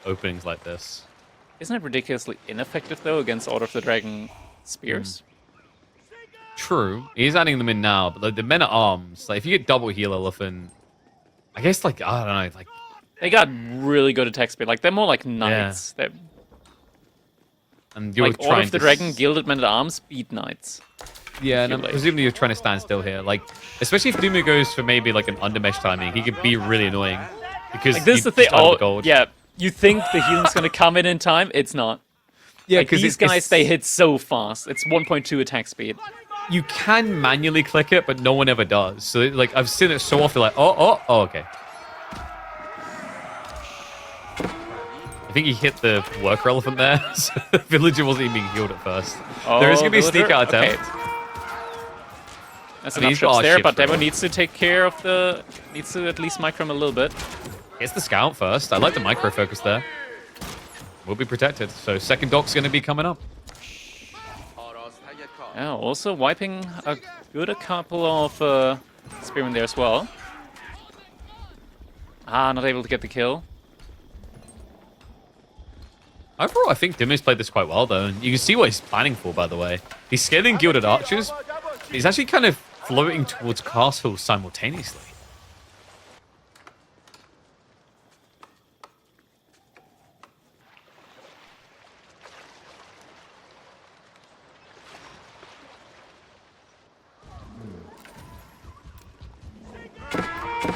openings like this. Isn't it ridiculously ineffective, though, against Order of the Dragon spears? True. He's adding them in now, but like, the men at arms, like if you get double heal elephant, I guess like I don't know, like They got really good attack speed. Like they're more like knights. They're and you're like Order trying of the to Dragon, Gilded Men at Arms, beat knights. Yeah, and I'm presumably you're trying to stand still here. Like, especially if DeMu goes for maybe like an undermesh timing, he could be really annoying because Like this is the thing. Yeah, you think the healing's gonna come in time? It's not. Yeah, because these guys they hit so fast. It's 1.2 attack speed. You can manually click it, but no one ever does. So like I've seen it so often. Like okay. I think he hit the worker elephant there. So the villager wasn't even being healed at first. There is gonna be a sneak out attempt. Okay. That's enough ships there, but DeMu needs to take care of the... Needs to at least micro him a little bit. Gets the scout first. I like the micro focus there. Will be protected. So second dock's going to be coming up. Yeah, also wiping a couple of spearmen there as well. Not able to get the kill. Overall, I think DeMu's played this quite well, though. And you can see what he's planning for, by the way. He's scaling Gilded Archers. He's actually kind of floating towards castles simultaneously.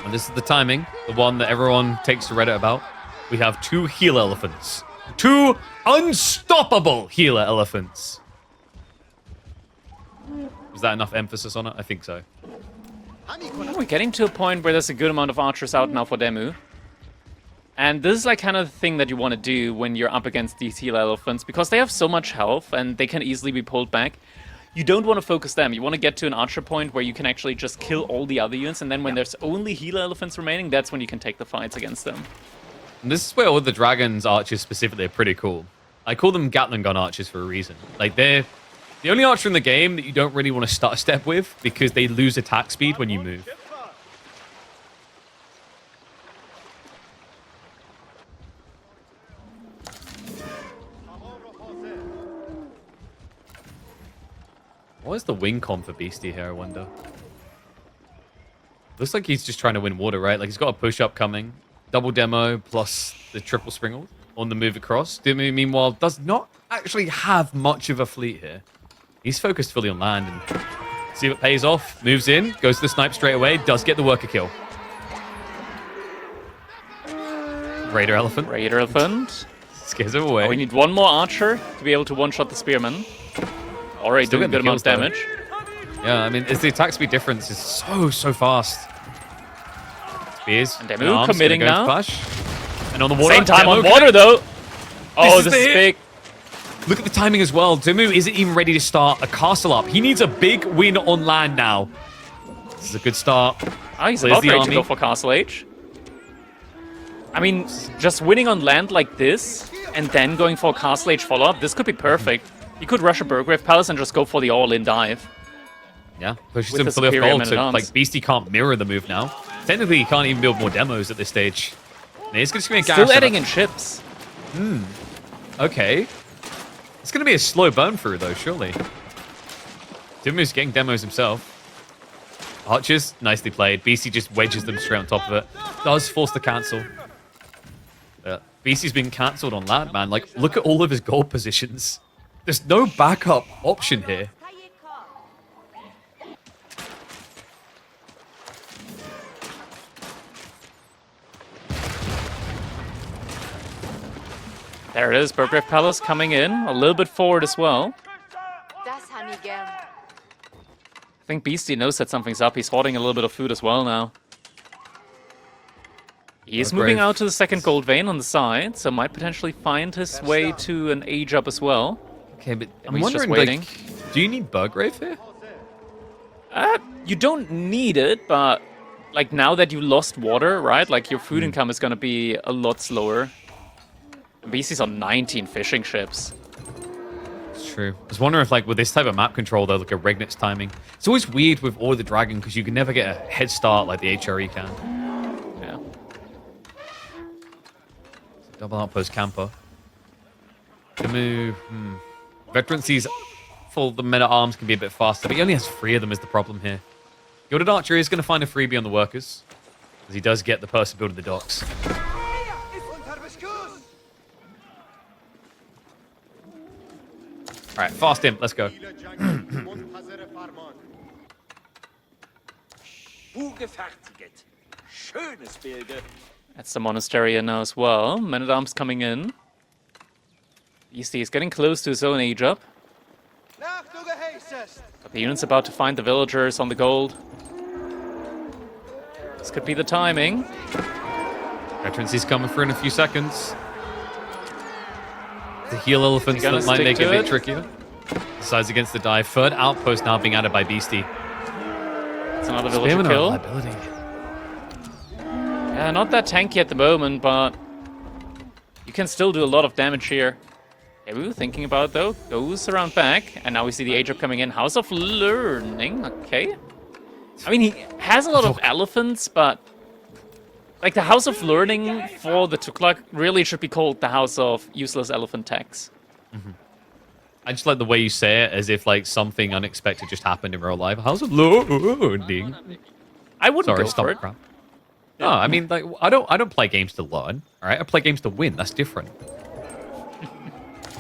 And this is the timing, the one that everyone takes to Reddit about. We have 2 healer elephants. 2 unstoppable healer elephants. Was that enough emphasis on it? I think so. We're getting to a point where there's a good amount of archers out now for DeMu. And this is like kind of the thing that you want to do when you're up against these healer elephants, because they have so much health and they can easily be pulled back. You don't want to focus them. You want to get to an archer point where you can actually just kill all the other units, and then when there's only healer elephants remaining, that's when you can take the fights against them. And this is where all the dragons archers specifically are pretty cool. I call them Gatling gun archers for a reason. Like they're the only archer in the game that you don't really want to start a step with because they lose attack speed when you move. What is the wing comp for Beasty here, I wonder? Looks like he's just trying to win water, right? Like he's got a push-up coming. Double demo plus the triple springle on the move across. DeMu, meanwhile, does not actually have much of a fleet here. He's focused fully on land and see if it pays off. Moves in, goes to the snipe straight away, does get the worker kill. Raider elephant. Raider elephant. Scares him away. We need one more archer to be able to one-shot the spearman. Already doing a good amount of damage. Yeah, I mean, the attack speed difference is so fast. Spears. And DeMu committing now. Flash. And on the water. Same time on water, though. Oh, this is big. Look at the timing as well. DeMu isn't even ready to start a castle up. He needs a big win on land now. This is a good start. Oh, he's about ready to go for Castle Age. I mean, just winning on land like this, and then going for a Castle Age follow-up, this could be perfect. You could rush a Burgrave Palace and just go for the all-in dive. Yeah, pushes him fully off gold, so like Beasty can't mirror the move now. Technically, he can't even build more demos at this stage. And he's just going to still adding in ships. Okay. It's going to be a slow burn through, though, surely. DeMu's getting demos himself. Archers, nicely played. Beasty just wedges them straight on top of it. Does force the cancel. Beasty's been cancelled on land, man. Like, look at all of his gold positions. There's no backup option here. There it is, Burgrave Palace coming in, a little bit forward as well. I think Beasty knows that something's up. He's hoarding a little bit of food as well now. He's moving out to the second gold vein on the side, so might potentially find his way to an age up as well. Okay, but I'm wondering, like, do you need Burgrave here? You don't need it, but like now that you lost water, right? Like your food income is going to be a lot slower. Beasty's on 19 fishing ships. It's true. I was wondering if, like, with this type of map control, though, like a Regnit's timing, it's always weird with all the dragon because you can never get a head start like the HRE can. Yeah. Double outpost camper. DeMu. Veterancy's full. The men at arms can be a bit faster, but he only has 3 of them is the problem here. Gilded Archer is going to find a freebie on the workers, as he does get the person building the docks. Alright, fast in. Let's go. That's the monastery in now as well. Men-at-arms coming in. Beasty is getting close to his own age up. But the unit's about to find the villagers on the gold. This could be the timing. Veterancy's coming through in a few seconds. The heal elephants that might make it a bit trickier. Decides against the dive. Third outpost now being added by Beasty. It's another villager kill. Yeah, not that tanky at the moment, but you can still do a lot of damage here. DeMu, thinking about it though, goes around back, and now we see the age up coming in. House of Learning, okay. I mean, he has a lot of elephants, but like the House of Learning for the Tuklak really should be called the House of Useless Elephant Tax. I just like the way you say it, as if like something unexpected just happened in real life. House of Learning. I wouldn't Sorry, go stop for it. it. Crap. No, I mean, like, I don't play games to learn, all right? I play games to win. That's different.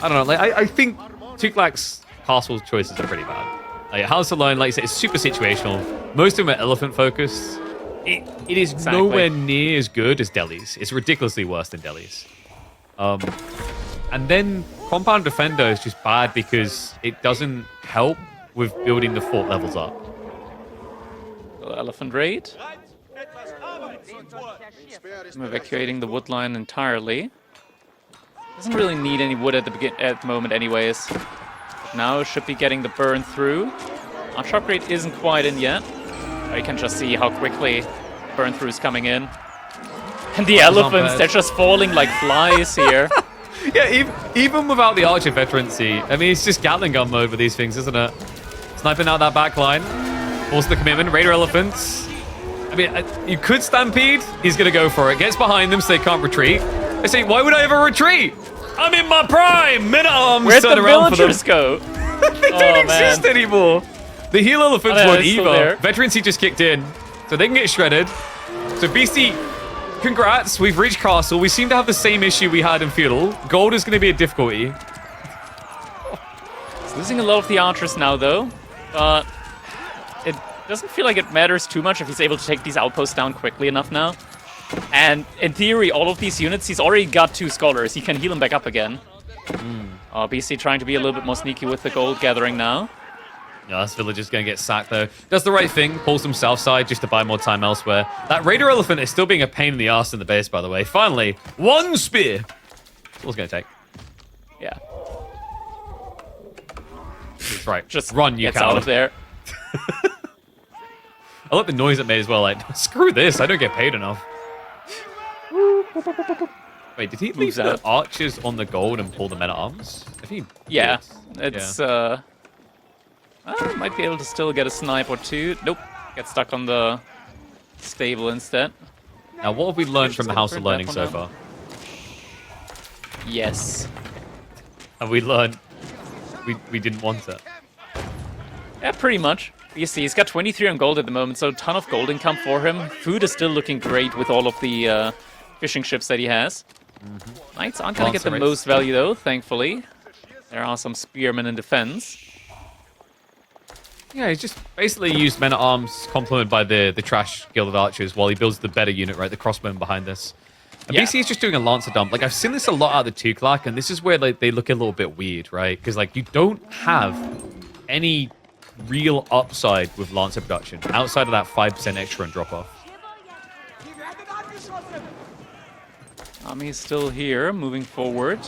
I don't know. Like, I think Tuklak's castle choices are pretty bad. Like, House of Learn, like I said, it's super situational. Most of them are elephant focused. It is nowhere near as good as Delhi's. It's ridiculously worse than Delhi's. And then Compound Defender is just bad because it doesn't help with building the fort levels up. Elephant raid. I'm evacuating the wood line entirely. Doesn't really need any wood at the moment anyways. But now should be getting the burn through. Our shock rate isn't quite in yet. But you can just see how quickly burn through is coming in. And the elephants, they're just falling like flies here. Yeah, even without the archer veterancy, I mean, it's just Gatling gun mode with these things, isn't it? Sniping out that back line. Also the commitment. Raider elephants. I mean, you could stampede. He's going to go for it. Gets behind them so they can't retreat. I say, why would I ever retreat? I'm in my prime. Men-at-arms. Where'd the villagers go? They don't exist anymore. The heal elephants won't either. Veterancy just kicked in, so they can get shredded. So Beasty, congrats. We've reached castle. We seem to have the same issue we had in feudal. Gold is going to be a difficulty. He's losing a lot of the archers now, though. But it doesn't feel like it matters too much if he's able to take these outposts down quickly enough now. And in theory, all of these units, he's already got 2 scholars. He can heal them back up again. Beasty trying to be a little bit more sneaky with the gold gathering now. Yeah, this villager's going to get sacked, though. Does the right thing, pulls them south side just to buy more time elsewhere. That Raider Elephant is still being a pain in the ass in the base, by the way. Finally, 1 spear. That's all it's going to take. Yeah. That's right. Just run, you gets coward. out of there. I like the noise it made as well. Like, screw this. I don't get paid enough. Wait, did he leave the archers on the gold and pull the men-at-arms? I think it's might be able to still get a snipe or 2. Nope, get stuck on the stable instead. Now, what have we learned from the House of Learning so far? Yes. Have we learned we didn't want it? Yeah, pretty much. You see, he's got 23 on gold at the moment, so a ton of gold income for him. Food is still looking great with all of the fishing ships that he has. Knights aren't going to get the most value, though, thankfully. There are some spearmen in defense. Yeah, he's just basically used men-at-arms complemented by the trash Gilded Archers while he builds the better unit, right? The crossbowmen behind this. And BC is just doing a Lancer dump. Like, I've seen this a lot out of the Tuklak, and this is where like they look a little bit weird, right? Because, like, you don't have any real upside with Lancer production outside of that 5% extra and drop-off. Army is still here, moving forward.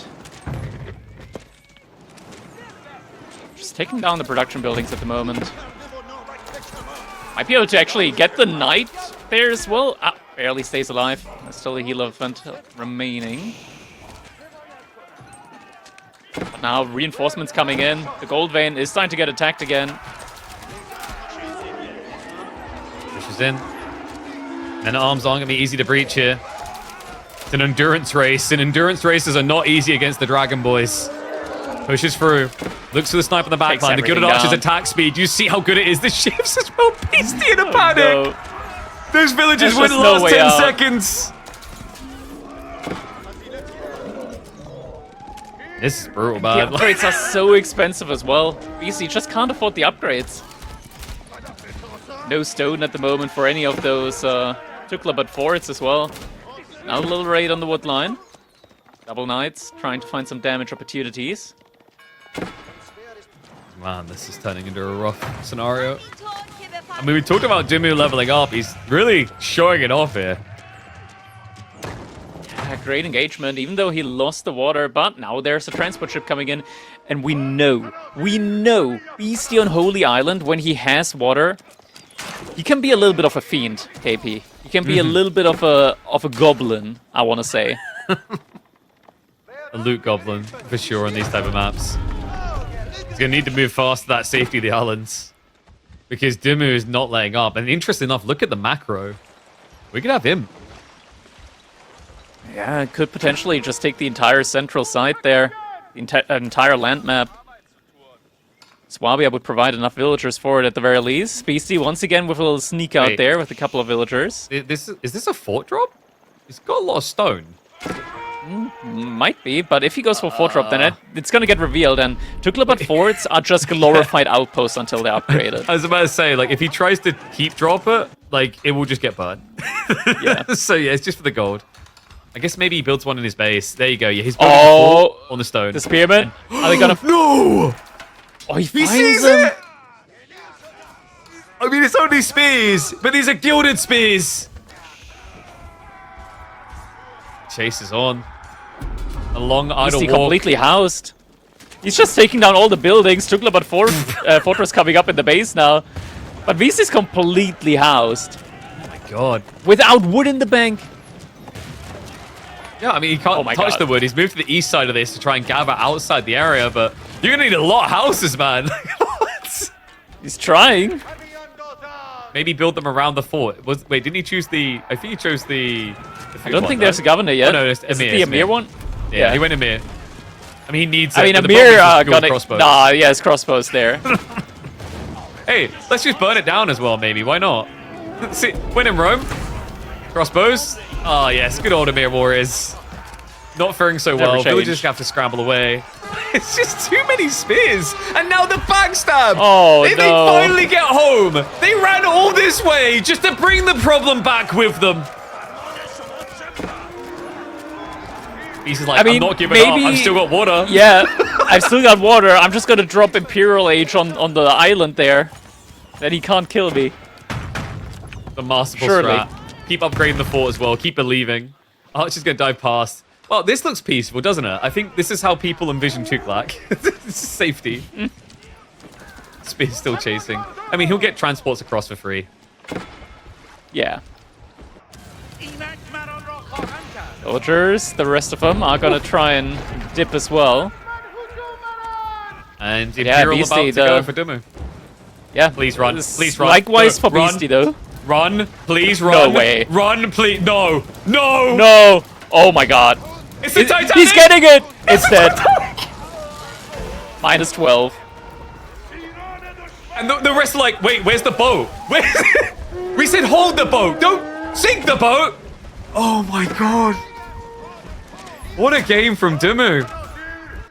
Just taking down the production buildings at the moment. Might be able to actually get the knight there as well. Barely stays alive. There's still a heal elephant remaining. But now reinforcements coming in. The gold vein is starting to get attacked again. Pushes in. Men-at-arms aren't going to be easy to breach here. It's an endurance race, and endurance races are not easy against the Dragon Boys. Pushes through. Looks for the snipe on the backline. The good at Archer's attack speed. You see how good it is. The shifts as well. Beasty in a panic. No. Those villagers win the last 10 seconds. This is brutal, man. The upgrades are so expensive as well. Beasty just can't afford the upgrades. No stone at the moment for any of those Tukla, but forts as well. Now a little raid on the wood line. Double Knights trying to find some damage opportunities. Man, this is turning into a rough scenario. I mean, we talked about DeMu leveling up. He's really showing it off here. Yeah, great engagement, even though he lost the water. But now there's a transport ship coming in. And we know Beasty on Holy Island, when he has water, he can be a little bit of a fiend, KP. He can be a little bit of a goblin, I want to say. A loot goblin, for sure, on these type of maps. He's going to need to move fast to that safety of the islands. Because DeMu is not letting up. And interesting enough, look at the macro. We could have him. Yeah, could potentially just take the entire central site there. The entire land map. Swabia would provide enough villagers for it at the very least. Beasty once again with a little sneak out there with a couple of villagers. Is this a fort drop? He's got a lot of stone. Might be, but if he goes for fort drop, then it's going to get revealed. And Tukla forts are just glorified outposts until they're upgraded. I was about to say, like, if he tries to keep drop it, like, it will just get burned. Yeah. So yeah, it's just for the gold. I guess maybe he builds one in his base. There you go. Yeah, he's building a fort on the stone. The spearmen. Are they gonna? No! Oh, he sees it! I mean, it's only spears, but these are gilded spears. Chase is on. A long idle walk. Completely housed. He's just taking down all the buildings. Tukla but fortress coming up in the base now. But Beasty's completely housed. Oh my god. Without wood in the bank. Yeah, I mean, he can't touch the wood. He's moved to the east side of this to try and gather outside the area, but you're going to need a lot of houses, man. What? He's trying. Maybe build them around the fort. Wait, didn't he choose the... I think he chose the I don't think there's a governor yet. Oh, no, it's Is it the Emir one? Yeah, he went Emir. I mean, he needs... I mean, Emir gonna... Nah, yeah, his crossbows there. Hey, let's just burn it down as well, maybe. Why not? See, when in Rome, crossbows. Oh, yes, good old Emir warriors. Not faring so well. Villagers have to scramble away. It's just too many spears. And now the backstab. Oh, They finally get home. They ran all this way just to bring the problem back with them. He's like, I'm not giving up. I've still got water. Yeah, I've still got water. I'm just going to drop Imperial Age on the island there. Then he can't kill me. The masterful strat. Keep upgrading the fort as well. Keep believing. Archer's going to dive past. Well, this looks peaceful, doesn't it? I think this is how people envision Tuklak. Safety. Spear's still chasing. I mean, he'll get transports across for free. Yeah. Soldiers, the rest of them are going to try and dip as well. And Imperial about to go for DeMu. Yeah. Please run. Please run. Likewise for Beasty, though. Run. Please run. No way. Run, please. No. No. No. Oh, my God. It's the Titanic. He's getting it. It's dead. Minus 12. And the rest are like, wait, where's the boat? We said hold the boat. Don't sink the boat. Oh, my God. What a game from DeMu.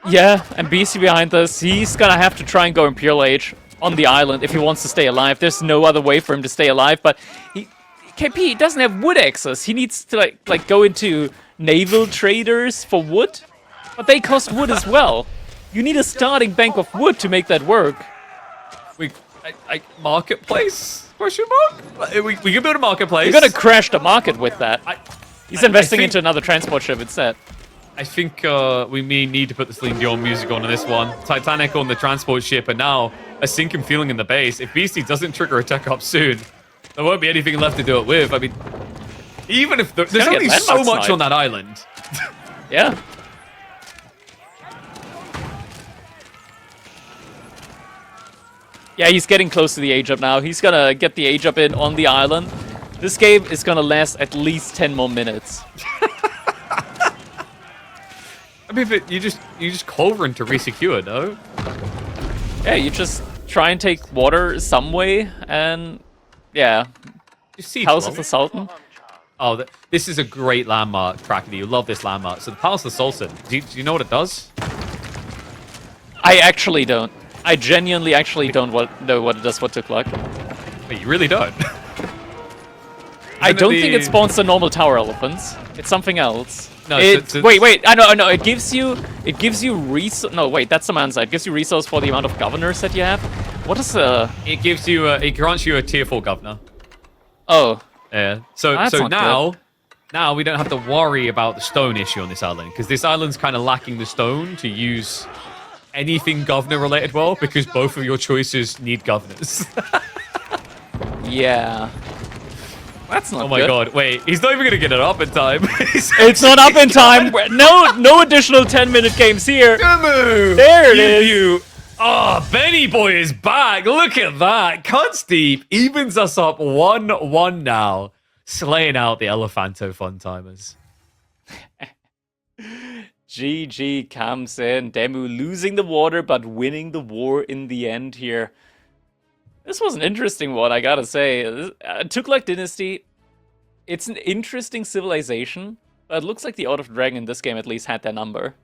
Yeah, and Beasty behind us. He's going to have to try and go Imperial Age on the island if he wants to stay alive. There's no other way for him to stay alive, but KP doesn't have wood access. He needs to like go into naval traders for wood, but they cost wood as well. You need a starting bank of wood to make that work. Marketplace? Question mark? We can build a marketplace. You're gonna crash the market with that. He's investing into another transport ship instead. I think we may need to put the Celine Dion music on this one. Titanic on the transport ship, and now a sinking feeling in the base. If Beasty doesn't trigger a tech up soon, there won't be anything left to do it with. I mean, even if there's only so much on that island. Yeah. Yeah, he's getting close to the age up now. He's gonna get the age up in on the island. This game is gonna last at least 10 more minutes. I mean, but you just culverin to resecure, no? Yeah, you just try and take water some way, and yeah, Just siege House well. of the Sultan. Oh, this is a great landmark, Trackedy. You love this landmark. So the Palace of the Sultan, do you know what it does? I actually don't. I genuinely actually don't know what it does, what took luck. Wait, you really don't? I don't think it spawns the normal tower elephants. It's something else. No, wait. I know. It gives you resource. No, wait, that's the man side. It gives you resource for the amount of governors that you have. What is It gives you. It grants you a tier 4 governor. Oh. Yeah. So now we don't have to worry about the stone issue on this island, because this island's kind of lacking the stone to use anything governor related well, because both of your choices need governors. Yeah. That's not Oh my good. god, wait, he's not even gonna get it up in time. It's not up in time. No additional 10-minute games here. DeMu! There it is. Oh, Benny Boy is back. Look at that. Cuts deep. Evens us up 1-1 now. Slaying out the Elephanto fun timers. GG comes in. DeMu losing the water, but winning the war in the end here. This was an interesting one, I gotta say. Tuklak Dynasty, it's an interesting civilization, but it looks like the Art of Dragon in this game at least had their number.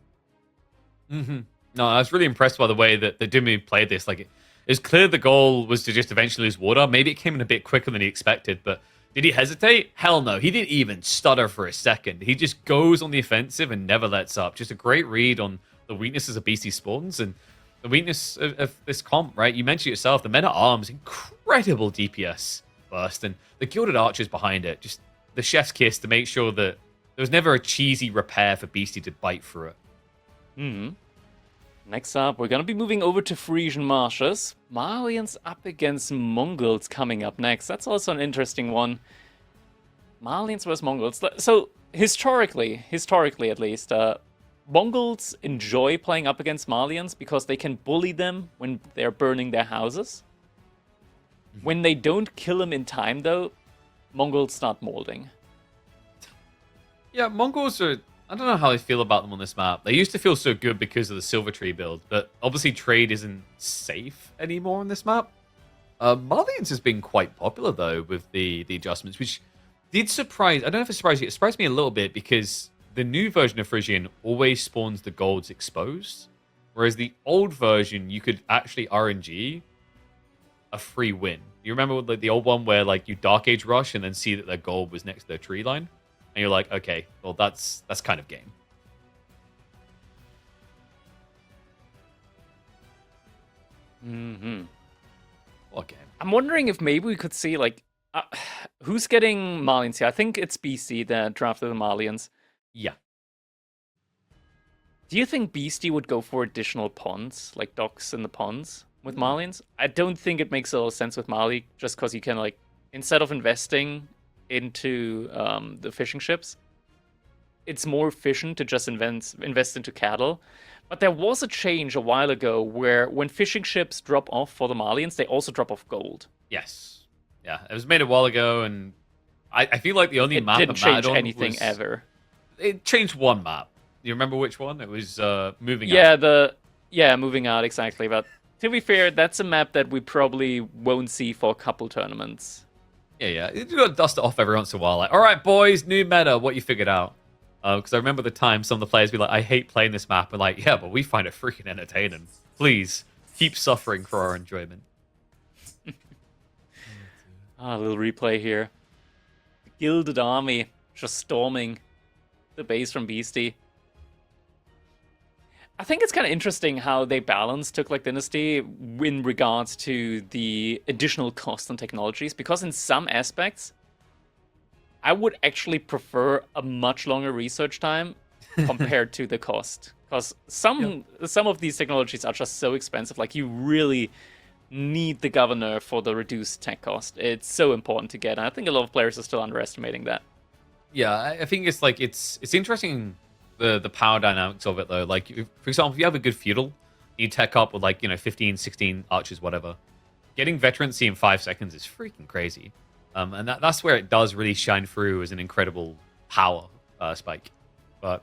Mm-hmm. No, I was really impressed by the way that the DeMu played this. Like, it was clear the goal was to just eventually lose water. Maybe it came in a bit quicker than he expected, but did he hesitate? Hell no. He didn't even stutter for a second. He just goes on the offensive and never lets up. Just a great read on the weaknesses of Beasty spawns and the weakness of this comp, right? You mentioned yourself, the Men-at-Arms, incredible DPS burst, and the Gilded Archers behind it, just the chef's kiss to make sure that there was never a cheesy repair for Beasty to bite through it. Hmm. Next up, we're gonna be moving over to Frisian Marshes. Malians up against Mongols coming up next. That's also an interesting one. Malians versus Mongols. So, historically at least, Mongols enjoy playing up against Malians because they can bully them when they're burning their houses. When they don't kill them in time, though, Mongols start molding. Yeah, Mongols are... I don't know how I feel about them on this map. They used to feel so good because of the Silver Tree build, but obviously trade isn't safe anymore on this map. Malians has been quite popular, though, with the adjustments, which did surprise... I don't know if it surprised you. It surprised me a little bit because the new version of Frisian always spawns the golds exposed, whereas the old version, you could actually RNG a free win. You remember like the old one where like you Dark Age rush and then see that their gold was next to their tree line? And you're like, okay, well, that's kind of game. Mm-hmm. What game? I'm wondering if maybe we could see, like, who's getting Malians here? I think it's Beasty that drafted the Malians. Yeah. Do you think Beasty would go for additional ponds, like docks in the ponds with Malians? I don't think it makes a lot of sense with Mali, just because you can, like, instead of investing into the fishing ships, it's more efficient to just invest into cattle. But there was a change a while ago where when fishing ships drop off for the Malians, they also drop off gold. Yes. Yeah, it was made a while ago, and I feel like the only map didn't that mattered change on anything was... ever. It changed one map. Do you remember which one? It was Moving Out. Moving Out, exactly. But to be fair, that's a map that we probably won't see for a couple tournaments. Yeah. You got to dust it off every once in a while. Like, all right, boys, new meta. What you figured out? Because I remember the time some of the players be like, I hate playing this map. And like, yeah, but we find it freaking entertaining. Please, keep suffering for our enjoyment. A little replay here. The Gilded Army just storming the base from Beasty. I think it's kind of interesting how they balance Tuklak Dynasty in regards to the additional cost on technologies, because in some aspects, I would actually prefer a much longer research time compared to the cost. Because some of these technologies are just so expensive, like you really need the governor for the reduced tech cost. It's so important to get, and I think a lot of players are still underestimating that. Yeah, I think it's like it's interesting the power dynamics of it though. Like, for example, if you have a good feudal, you tech up with like 15, 16 archers, whatever. Getting veterancy in 5 seconds is freaking crazy, and that's where it does really shine through as an incredible power spike. But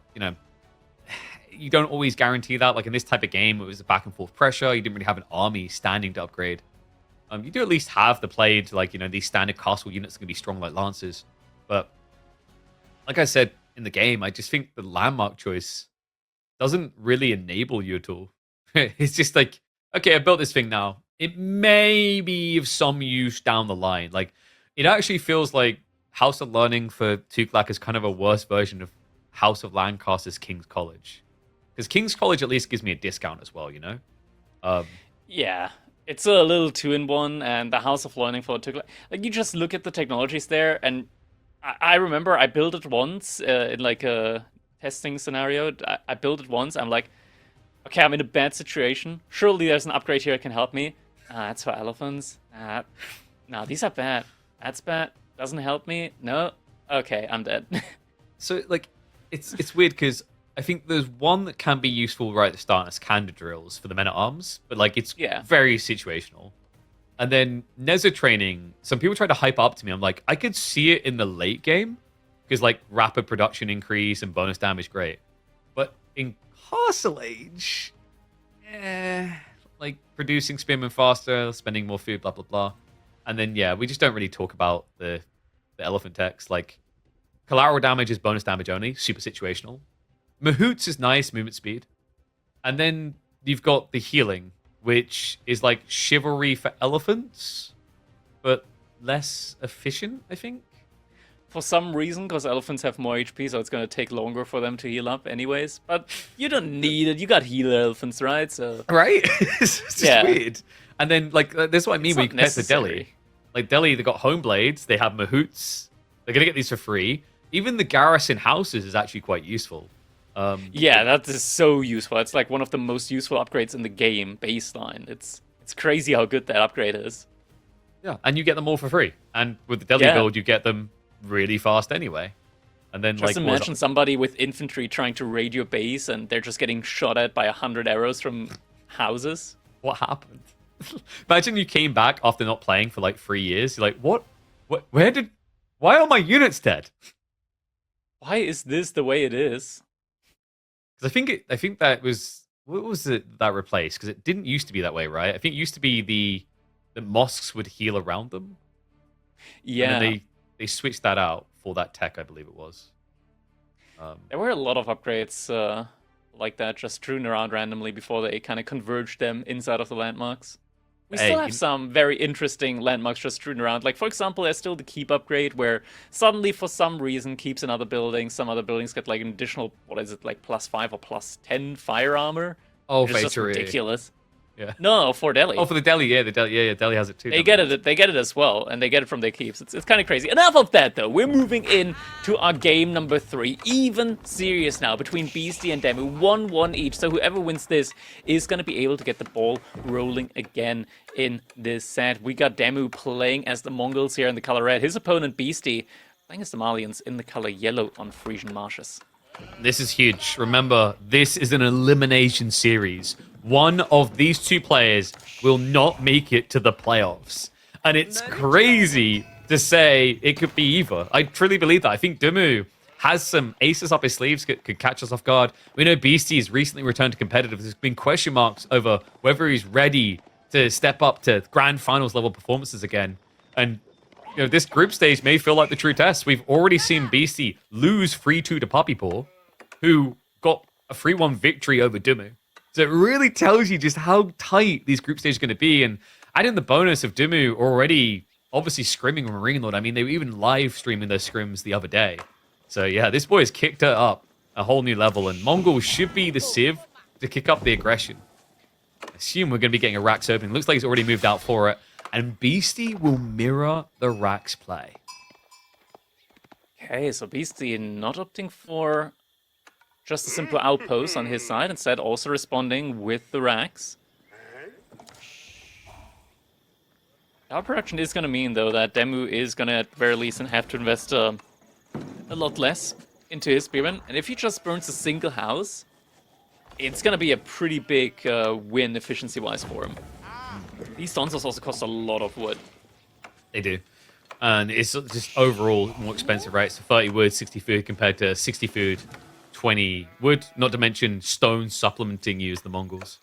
you don't always guarantee that. Like in this type of game, it was a back and forth pressure. You didn't really have an army standing to upgrade. You do at least have the played, like, these standard castle units can be strong like lancers. But like I said in the game, I just think the landmark choice doesn't really enable you at all. It's just like, okay, I built this thing now. It may be of some use down the line. Like, it actually feels like House of Learning for Tuklak is kind of a worse version of House of Lancaster's King's College. Because King's College at least gives me a discount as well, Yeah, it's a little 2-in-1, and the House of Learning for Tuklak. Like, you just look at the technologies there, and I remember I built it once in like a testing scenario. I built it once. I'm like, okay, I'm in a bad situation. Surely there's an upgrade here that can help me. That's for elephants. No, these are bad. That's bad. Doesn't help me. No. Okay, I'm dead. So, like, it's weird because I think there's one that can be useful right at the start, and it's Candor Drills for the men at arms, but like it's very situational. And then Nezza training, some people try to hype up to me. I'm like, I could see it in the late game because like rapid production increase and bonus damage, great. But in Castle Age, like producing spearmen faster, spending more food, blah blah blah. And then we just don't really talk about the elephant text. Like collateral damage is bonus damage only, super situational. Mahoots is nice, movement speed. And then you've got the healing, which is like chivalry for elephants, but less efficient, I think. For some reason, because elephants have more HP, so it's going to take longer for them to heal up anyways. But you don't need it. You got healer elephants, right? So right? It's just weird. And then, like, that's what I mean when you compare to Delhi. Like, Delhi, they got home blades. They have mahoots. They're going to get these for free. Even the garrison houses is actually quite useful. Yeah, that is so useful. It's like one of the most useful upgrades in the game, baseline. It's crazy how good that upgrade is. Yeah, and you get them all for free. And with the Delhi build, you get them really fast anyway. And then just imagine somebody with infantry trying to raid your base and they're just getting shot at by 100 arrows from houses. What happened? Imagine you came back after not playing for like 3 years. You're like, what? Why are my units dead? Why is this the way it is? Because I think that was, what was it that replaced? Because it didn't used to be that way, right? I think it used to be the mosques would heal around them. Yeah. And then they switched that out for that tech, I believe it was. There were a lot of upgrades like that just strewn around randomly before they kind of converged them inside of the landmarks. We still have some very interesting landmarks just strewn around. Like, for example, there's still the Keep upgrade, where suddenly, for some reason, Keeps in other buildings, some other buildings get, like, an additional, what is it, like, +5 or +10 fire armor? Oh, it's just ridiculous. Yeah. No, for Delhi. Oh, for the Delhi, Delhi has it too. They get it as well, and they get it from their Keeps. It's kind of crazy. Enough of that, though. We're moving in to our game number 3. Even serious now, between Beasty and DeMu. 1-1 each, so whoever wins this is going to be able to get the ball rolling again in this set. We got DeMu playing as the Mongols here in the color red. His opponent, Beasty, playing as the Malians in the color yellow on Frisian Marshes. This is huge. Remember, this is an elimination series. One of these two players will not make it to the playoffs. And it's crazy to say it could be either. I truly believe that. I think DeMu has some aces up his sleeves, could catch us off guard. We know Beastie has recently returned to competitive. There's been question marks over whether he's ready to step up to grand finals level performances again. And this group stage may feel like the true test. We've already seen Beastie lose 3-2 to Puppy Paw, who got a 3-1 victory over DeMu. So it really tells you just how tight these group stages are going to be. And adding the bonus of DeMu already obviously scrimming Marine Lord. I mean, they were even live streaming those scrims the other day. So yeah, this boy has kicked it up a whole new level. And Mongols should be the sieve to kick up the aggression. I assume we're going to be getting a Rax open. Looks like he's already moved out for it. And Beastie will mirror the Rax play. Okay, so Beastie not opting for just a simple outpost on his side, instead also responding with the Rax. Our production is going to mean, though, that DeMu is going to, at the very least, have to invest a lot less into his spearmen. And if he just burns a single house, it's going to be a pretty big win efficiency-wise for him. These Donzos also cost a lot of wood. They do. And it's just overall more expensive, right? So 30 wood, 60 food compared to 60 food, 20 wood, not to mention stones supplementing you as the Mongols.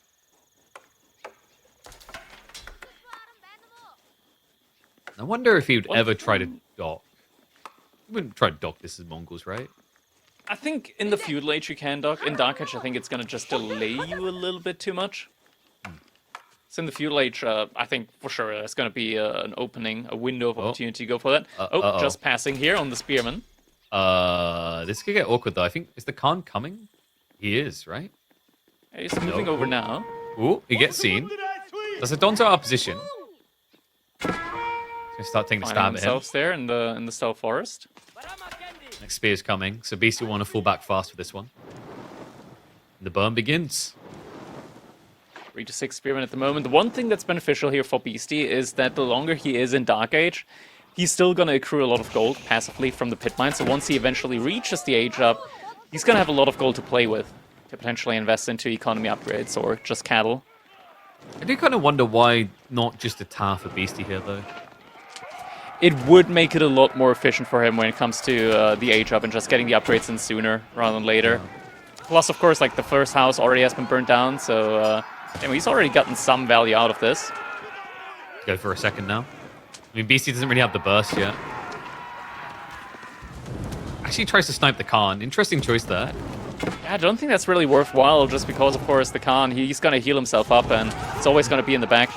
I wonder if he would ever try to dock. He wouldn't try to dock this as Mongols, right? I think in the feudal age you can dock. In Dark Age, I think it's going to just delay you a little bit too much. So in the feudal age, I think for sure there's going to be an opening, a window of opportunity to go for that. Just passing here on the Spearman. This could get awkward though. I think, is the Khan coming? He is, right? He's moving over now. Ooh, he gets seen. Does the Donzo out of position? He's gonna start taking the stab at him. Themselves there in the Stealth Forest. Next spear's coming, so Beasty will want to fall back fast for this one. And the burn begins. 3 to 6 Spearmen at the moment. The one thing that's beneficial here for Beasty is that the longer he is in Dark Age, he's still going to accrue a lot of gold passively from the pit mine. So once he eventually reaches the age up, he's going to have a lot of gold to play with, to potentially invest into economy upgrades or just cattle. I do kind of wonder why not just a Tar for Beasty here, though. It would make it a lot more efficient for him when it comes to the age up and just getting the upgrades in sooner rather than later. Yeah. Plus, of course, like the first house already has been burnt down, so he's already gotten some value out of this. Go for a second now. I mean, Beasty doesn't really have the burst yet. Actually tries to snipe the Khan. Interesting choice there. Yeah, I don't think that's really worthwhile just because, of course, the Khan, he's going to heal himself up and it's always going to be in the back.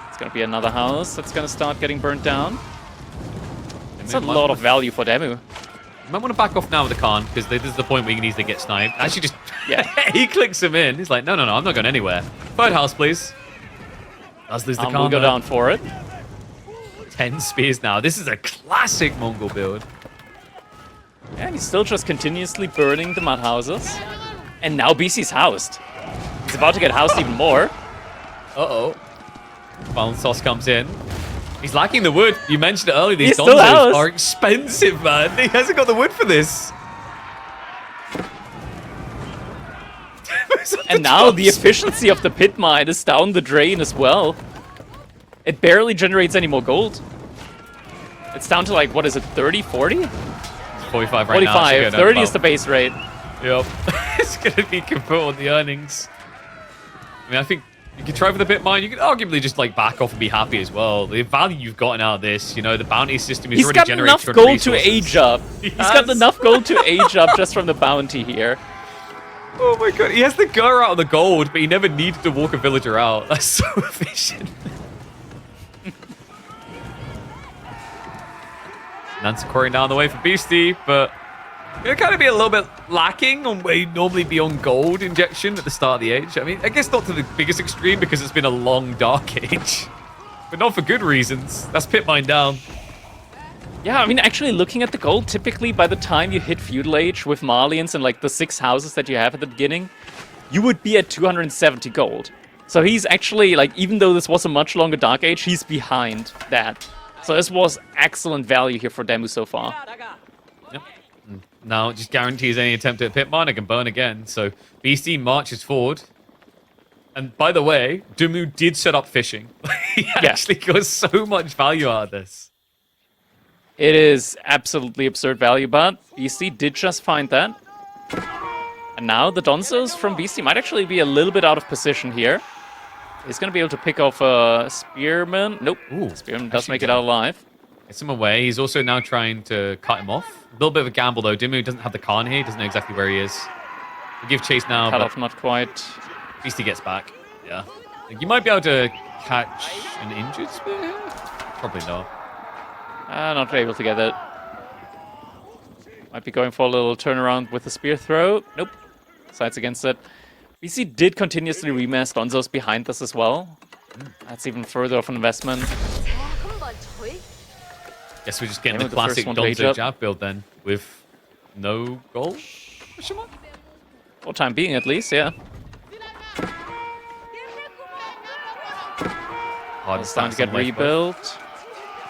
It's going to be another house that's going to start getting burnt down. It's a lot of value for DeMu. You might want to back off now with the Khan, because this is the point where you can easily get sniped. Actually, just he clicks him in. He's like, no, I'm not going anywhere. Third house, please. Does lose the Khan. We'll go down for it. 10 spears now. This is a classic Mongol build. Yeah, and he's still just continuously burning the mud houses. And now BC's housed. He's about to get housed even more. Final toss comes in. He's lacking the wood. You mentioned it earlier. These Donzos Donzos are expensive, man. He hasn't got the wood for this. And now the efficiency of the pit mine is down the drain as well. It barely generates any more gold. It's down to like, what is it, 30, 40? It's 45 right 45. now. 45. 30 is the base rate. Yep. It's going to be convert on the earnings. I mean, I think you can try for the pit mine. You can arguably just like back off and be happy as well. The value you've gotten out of this, you know, the bounty system is already generating enough gold to age up. He's got enough gold to age up just from the bounty here. Oh my god, he has the gur out of the gold, but he never needed to walk a villager out. That's so efficient. Nancy quarrying down the way for Beasty, but it'll kind of be a little bit lacking on where you'd normally be on gold injection at the start of the age. I mean, I guess not to the biggest extreme because it's been a long dark age, but not for good reasons. That's pit mine down. Yeah, I mean, actually looking at the gold, typically by the time you hit feudal age with Marlians and like the 6 houses that you have at the beginning, you would be at 270 gold. So he's actually, like, even though this was a much longer dark age, he's behind that. So this was excellent value here for DeMu so far. Yep. Now it just guarantees any attempt at pit mine, I can burn again. So Beasty marches forward. And by the way, DeMu did set up fishing. He actually got so much value out of this. It is absolutely absurd value, but Beasty did just find that. And now the Donzos from Beasty might actually be a little bit out of position here. He's going to be able to pick off a Spearman. Nope. Ooh, Spearman does make it out alive. Gets him away. He's also now trying to cut him off. A little bit of a gamble, though. DeMu doesn't have the Khan here. He doesn't know exactly where he is. We'll give chase now, Cut off not quite. Beasty gets back. Yeah. I think you might be able to catch an injured spear here? Probably not. Not able to get it. Might be going for a little turnaround with the spear throw. Nope. Sides against it. BC did continuously remass Donzos behind this as well. That's even further of an investment. Guess we're just getting the classic Donzo jab build then, with no goal? For time being, at least, yeah. Hard It's time to get rebuilt.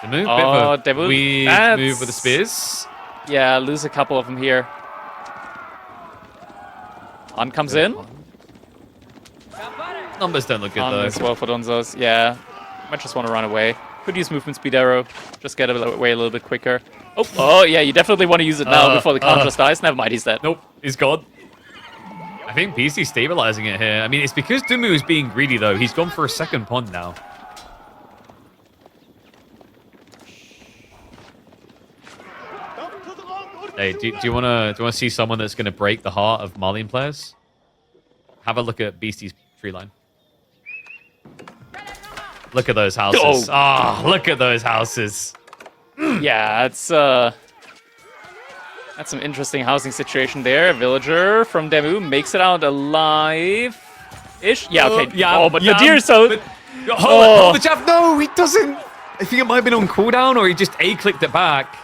The move, DeMu. Move with the spears. Yeah, lose a couple of them here. On comes in. Numbers don't look good though. As well for Donzos. Yeah, might just want to run away. Could use movement speed arrow. Just get away a little bit quicker. Oh, yeah, you definitely want to use it now before the Contrast dies. Never mind, he's dead. Nope, he's gone. I think Beasty's stabilizing it here. I mean, it's because DeMu is being greedy, though. He's gone for a second pond now. Hey, do you wanna see someone that's gonna break the heart of Marlene players? Have a look at Beasty's tree line. Look at those houses. Ah, look at those houses. Yeah, that's some interesting housing situation there. A villager from DeMu makes it out alive-ish. Yeah, okay. Yeah, oh, but the deer so... Hold the jab. No, he doesn't. I think it might have been on cooldown, or he just A-clicked it back.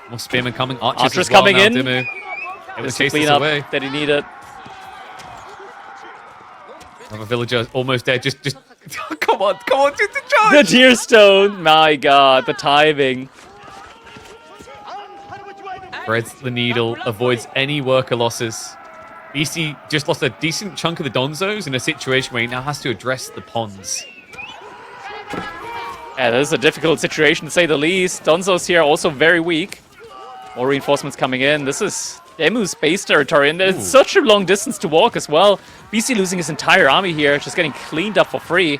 More spearmen coming. Archers as well coming now, in. DeMu. It was chased away. That he needed. Another villager almost dead. Just come on, just the charge. The deer stone. My god, the timing. Threads the needle, avoids any worker losses. Beasty just lost a decent chunk of the Donzos in a situation where he now has to address the ponds. Yeah, this is a difficult situation to say the least. Donzo's here also very weak. More reinforcements coming in. This is DeMu's base territory, and it's such a long distance to walk as well. Beasty losing his entire army here, just getting cleaned up for free.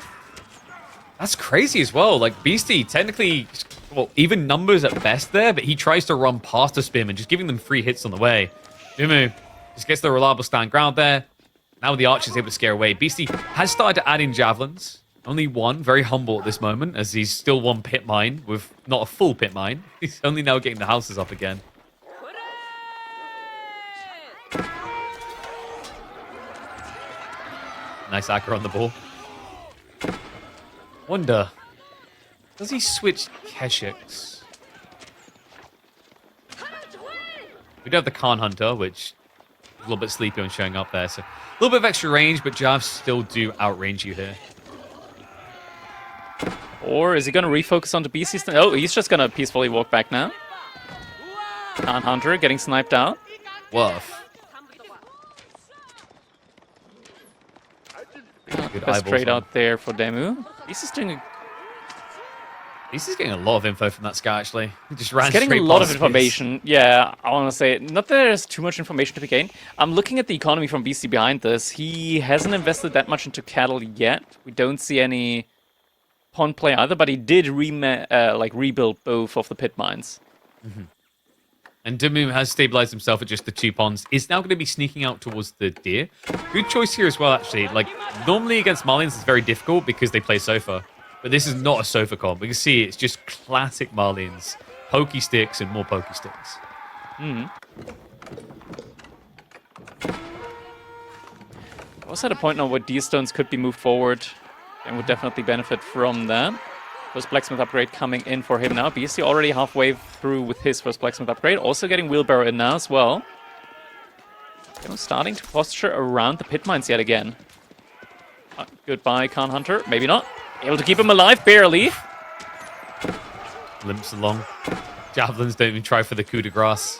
That's crazy as well. Like, Beasty technically, well, even numbers at best there, but he tries to run past the spearmen, just giving them free hits on the way. DeMu just gets the reliable stand ground there. Now the archer's able to scare away. Beasty has started to add in javelins. Only one, very humble at this moment, as he's still one pit mine with not a full pit mine. He's only now getting the houses up again. Nice acker on the ball. Wonder, does he switch Keshiks? We do have the Khan Hunter, which is a little bit sleepy on showing up there. So a little bit of extra range, but Javs still do outrange you here. Or is he going to refocus on the Beasties? Oh, he's just going to peacefully walk back now. Khan Hunter getting sniped out. Woof. Good Best trade out there for DeMu. He's getting a lot of info from that scout, actually. He just ran getting a straight lot of past information. Yeah, I want to say, not that there's too much information to be gained. I'm looking at the economy from Beastie behind this. He hasn't invested that much into cattle yet. We don't see any pond play either, but he did rebuild both of the pit mines. Mm-hmm. And DeMu has stabilized himself at just the 2 ponds. Is now going to be sneaking out towards the deer. Good choice here as well, actually. Like, normally against Marlins, it's very difficult because they play Sofa. But this is not a Sofa comp. We can see it's just classic Marlins. Pokey sticks and more pokey sticks. I was at a point now where deer stones could be moved forward and would definitely benefit from that. First blacksmith upgrade coming in for him now. Beastie already halfway through with his first blacksmith upgrade. Also getting wheelbarrow in now as well. Starting to posture around the pit mines yet again. Goodbye, Khan Hunter. Maybe not. Able to keep him alive, barely. Limps along. Javelins don't even try for the coup de grace.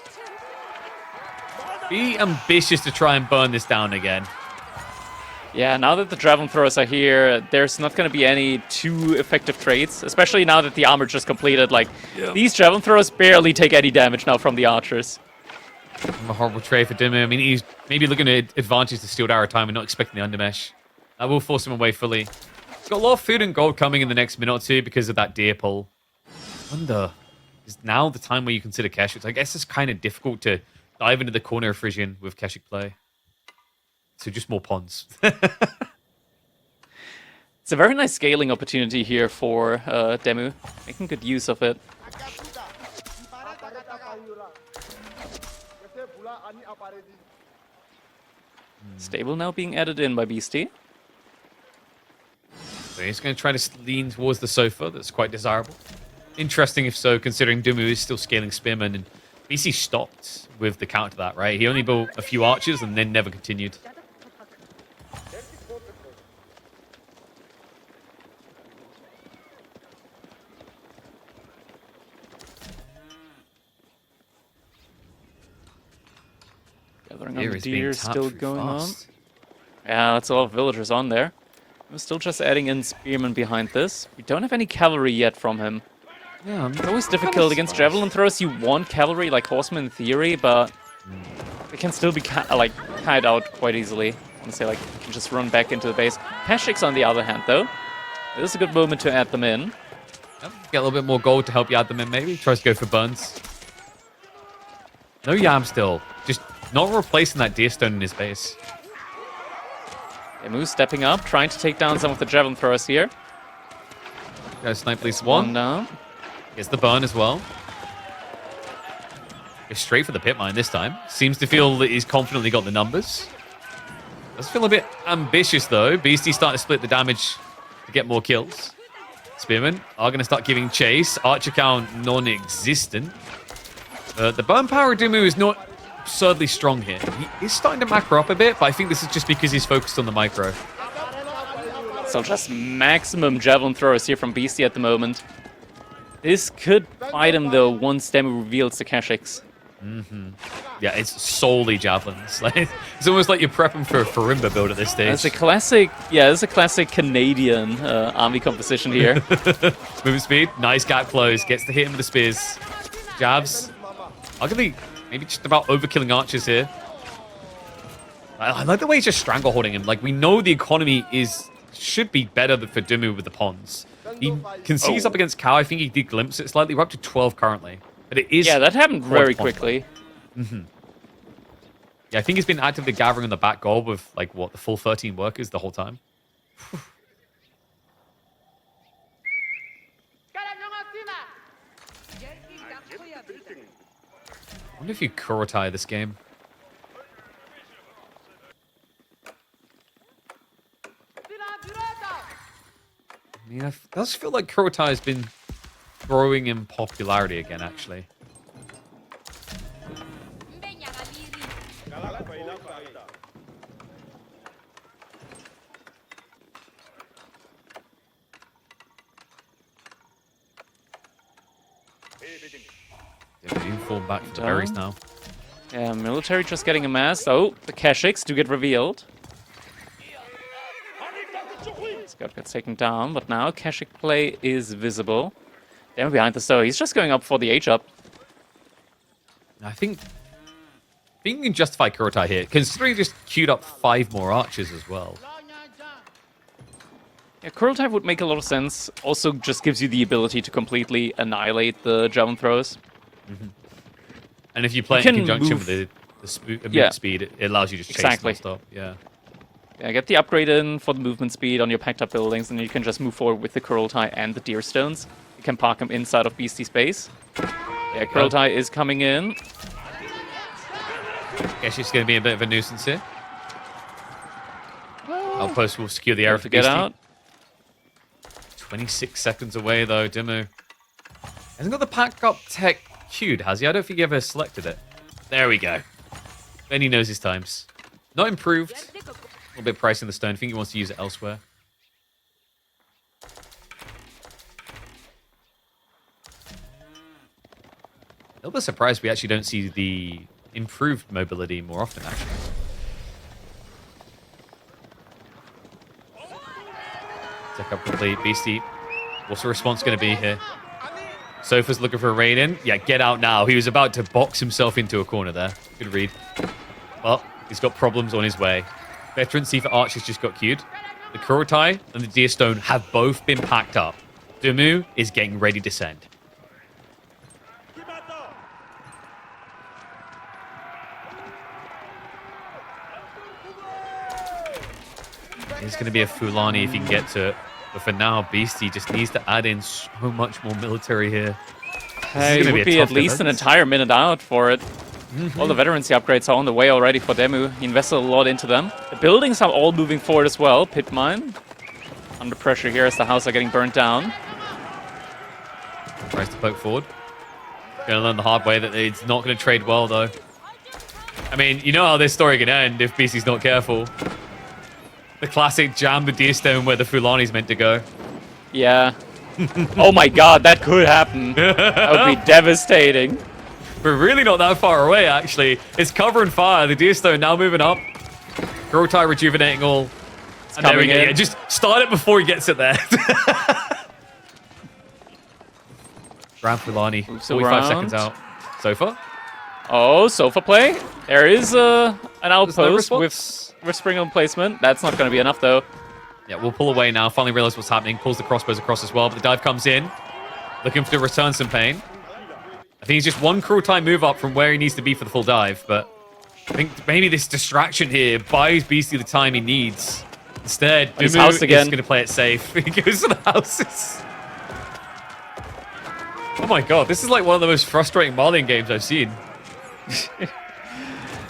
Be ambitious to try and burn this down again. Yeah, now that the javelin throwers are here, there's not going to be any too effective trades, especially now that the armor just completed. Like, these javelin throwers barely take any damage now from the archers. A horrible trade for DeMu. I mean, he's maybe looking at advantage the stealed arrow time and not expecting the undermesh. That will force him away fully. He's got a lot of food and gold coming in the next minute or two because of that deer pull. Wonder, is now the time where you consider Keshik? I guess it's kind of difficult to dive into the corner of Frisian with Keshik play. So just more ponds. It's a very nice scaling opportunity here for DeMu. Making good use of it. Stable now being added in by Beastie. So he's going to try to lean towards the sofa. That's quite desirable. Interesting if so, considering DeMu is still scaling Spearman. And Beastie stopped with the counter to that, right? He only built a few archers and then never continued. Gathering on the deer still going on. Yeah, that's a lot of villagers on there. I'm still just adding in spearmen behind this. We don't have any cavalry yet from him. Yeah, It's always difficult against javelin throws. You want cavalry like horsemen in theory, but they can still be kited out quite easily. I want to say, like, you can just run back into the base. Kashyyyks, on the other hand, though, this is a good moment to add them in. Yep, get a little bit more gold to help you add them in, maybe. Tries to go for burns. No Yam still. Just not replacing that deer stone in his base. DeMu stepping up, trying to take down some of the javelin throwers here. Goes snipe at least one. down. Gets the burn as well. Goes straight for the pit mine this time. Seems to feel that he's confidently got the numbers. Does feel a bit ambitious though. Beastie starting to split the damage to get more kills. Spearmen are going to start giving chase. Archer count non-existent. The burn power of DeMu is not absurdly strong here. He is starting to macro up a bit, but I think this is just because he's focused on the micro. So just maximum javelin throwers here from Beastie at the moment. This could fight him though once DeMu reveals the Kashyyyks. Yeah, it's solely javelins. Like, it's almost like you're prepping for a Farimba build at this stage. It's a classic, it's a classic Canadian army composition here. Movement speed, nice gap close, gets to hit him with the spears. Jabs. Arguably, maybe just about overkilling archers here. I like the way he's just strangle holding him. Like, we know the economy should be better for DeMu with the pawns. He can see he's up against Cow. I think he did glimpse it slightly. We're up to 12 currently. But it is... Yeah, that happened very quickly. Yeah, I think he's been actively gathering on the back goal with, like, what, the full 13 workers the whole time. I wonder if you Kurotai this game. I mean, it does feel like Kurotai has been growing in popularity again, actually. They're uniform back to the berries now. Yeah, military just getting amassed. Oh, the Kashyyyks do get revealed. Scott gets taken down, but now Kashyyyk play is visible. Down behind the store, he's just going up for the H-up. I think you can justify Kurotai here, considering he just queued up 5 more archers as well. Yeah, Kurotai would make a lot of sense. Also just gives you the ability to completely annihilate the javelin throws. And if you play it in conjunction with the movement speed, it allows you to chase non-stop. Yeah. Yeah, get the upgrade in for the movement speed on your packed up buildings, and you can just move forward with the Kurotai and the deer stones. You can park them inside of Beastie's base. Yeah, Kurotai is coming in. Guess she's going to be a bit of a nuisance here. Outpost will secure the area for to get out. 26 seconds away though, DeMu. Hasn't got the pack up tech queued, has he? I don't think he ever selected it. There we go. Then he knows his times. Not improved. A little bit pricey in the stone. I think he wants to use it elsewhere. A little bit surprised we actually don't see the improved mobility more often, actually. Tech up complete. Beastie. What's the response going to be here? Sofa's looking for a raid in. Yeah, get out now. He was about to box himself into a corner there. Good read. Well, he's got problems on his way. Veterancy for Archers just got queued. The Kurotai and the Deerstone have both been packed up. DeMu is getting ready to send. It's going to be a Fulani if he can get to it. But for now, Beastie just needs to add in so much more military here. It would be at least an entire minute out for it. All the veterancy upgrades are on the way already for DeMu. He invested a lot into them. The buildings are all moving forward as well. Pit mine under pressure here as the houses are getting burnt down. Tries to poke forward. Going to learn the hard way that it's not going to trade well, though. I mean, you know how this story can end if Beastie's not careful. The classic jam the Deerstone where the Fulani's meant to go. Yeah. Oh my god, that could happen. That would be devastating. We're really not that far away, actually. It's cover and fire. The Deerstone now moving up. Kurotai rejuvenating all. And there we go. Yeah, just start it before he gets it there. Grab Lipany. Moves 45 around. seconds out. Sofa. Oh, sofa play. There is an outpost with response. Springer placement. That's not going to be enough, though. Yeah, we'll pull away now. Finally realize what's happening. Pulls the crossbows across as well, but the dive comes in. Looking to return some pain. I think he's just one cruel time move up from where he needs to be for the full dive, but I think maybe this distraction here buys Beasty the time he needs. Instead, He's DeMu housed again. is going to play it safe. He goes to the houses. Oh my god, this is like one of the most frustrating Marlian games I've seen.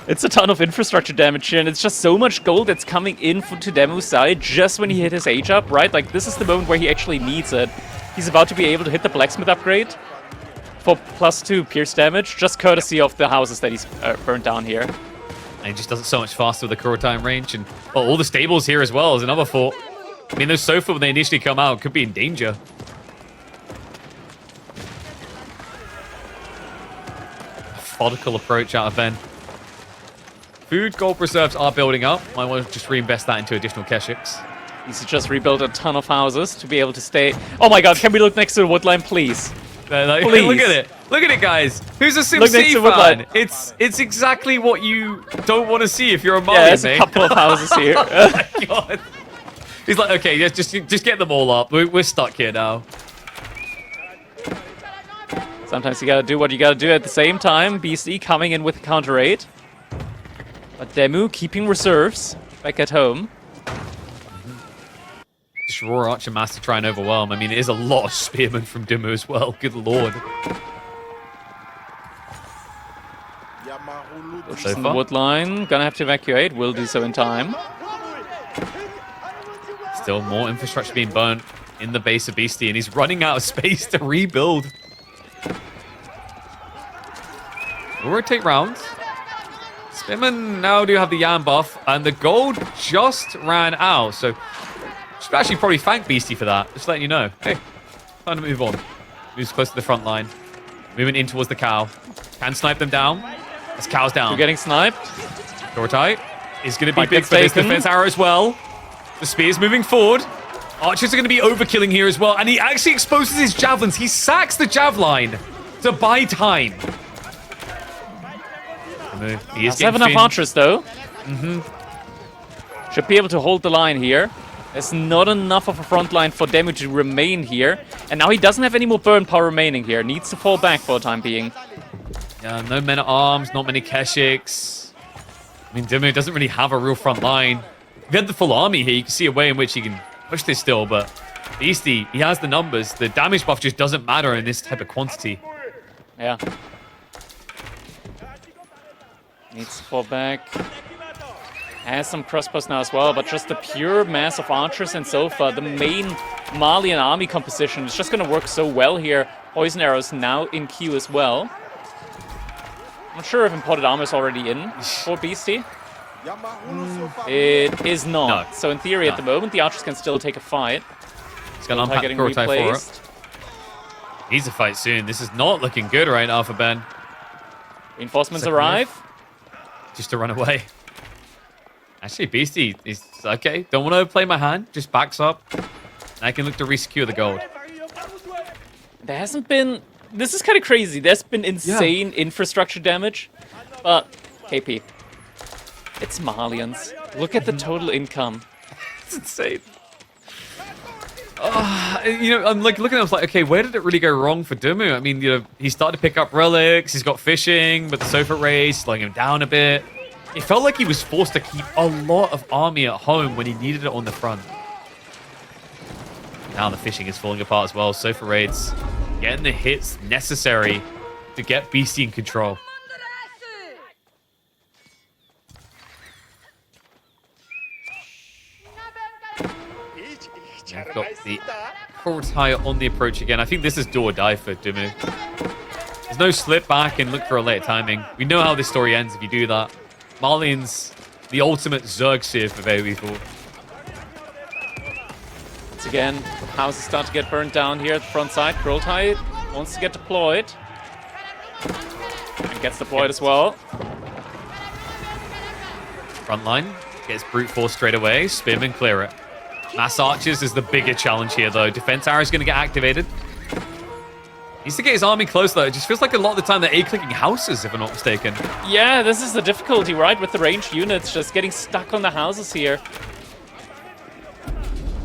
It's a ton of infrastructure damage here, and it's just so much gold that's coming in to DeMu's side just when he hit his H up, right? Like, this is the moment where he actually needs it. He's about to be able to hit the blacksmith upgrade for +2 pierce damage, just courtesy of the houses that he's burned down here. And he just does it so much faster with the Kuro time range. And all the stables here as well is another thought. I mean, those Sofa, when they initially come out, could be in danger. Methodical approach out of Ben. Food gold reserves are building up. Might want to just reinvest that into additional Keshiks. Needs to just rebuild a ton of houses to be able to stay. Oh my god, can we look next to the woodline, please? Like, Please. look at it. Look at it, guys. Who's a Sim Look next C to fan? Woodline. It's exactly what you don't want to see if you're a Marlian, Yeah, there's a mate. couple of houses here. Oh my god. He's like, okay, yeah, just get them all up. We're stuck here now. Sometimes you gotta do what you gotta do at the same time. Beasty coming in with counter 8. But DeMu keeping reserves back at home. Just raw Archer Master try and overwhelm. I mean, it is a lot of spearmen from DeMu as well. Good lord. So On the far, wood line, gonna have to evacuate. Will do so in time. still more infrastructure being burnt in the base of Beasty, and he's running out of space to rebuild. We'll rotate rounds. Spearmen now do have the Yam buff, and the gold just ran out, so should actually probably thank Beasty for that. Just letting you know. Hey, time to move on. Moves close to the front line. Moving in towards the cow. Can snipe them down. This cow's down. We're getting sniped. Door tight is going to be Fight big gets for this taken. defense arrow as well. The spear's moving forward. Archers are going to be overkilling here as well, and he actually exposes his javelins. He sacks the javelin to buy time. He is Does have getting enough finned. archers though. Should be able to hold the line here. There's not enough of a front line for DeMu to remain here. And now he doesn't have any more burn power remaining here. Needs to fall back for the time being. Yeah, no men at arms, not many Keshiks. I mean, DeMu doesn't really have a real front line. If he had the full army here, you can see a way in which he can push this still, but Beasty, he has the numbers. The damage buff just doesn't matter in this type of quantity. Yeah. Needs to fall back. Has some crossbows now as well, but just the pure mass of archers and Sofa, the main Malian army composition is just going to work so well here. Poison arrows now in queue as well. I'm not sure if imported armor is already in for Beasty. It is not. No. So in theory, No. at the moment, the archers can still take a fight. He's going to unpack the Getting Kurotai for it. replaced. He's a fight soon. This is not looking good right now for Ben. Reinforcements Second arrive. Just to run away. Actually, Beasty is okay. Don't want to play my hand. Just backs up. And I can look to resecure the gold. There hasn't been... This is kind of crazy. There's been insane infrastructure damage. But, KP, it's Malians. Look at the total income. It's insane. You know, I'm like looking at it, I was like, okay, where did it really go wrong for DeMu? I mean, you know, he started to pick up relics, he's got fishing, but the Sofa race slowing him down a bit. It felt like he was forced to keep a lot of army at home when he needed it on the front. Now the fishing is falling apart as well. Sofa raids getting the hits necessary to get Beasty in control. We've got the Kurotai on the approach again. I think this is do or die for DeMu. There's no slip back and look for a later timing. We know how this story ends if you do that. Marlian's the ultimate Zerg Civ of AoE4. Once again, houses start to get burned down here at the front side. Kurotai wants to get deployed. And gets deployed as well. Front line gets brute force straight away. Spearmen clear it. Mass archers is the bigger challenge here, though. Defense arrow is going to get activated. Needs to get his army close, though. It just feels like a lot of the time they're A-clicking houses, if I'm not mistaken. Yeah, this is the difficulty, right? With the ranged units just getting stuck on the houses here.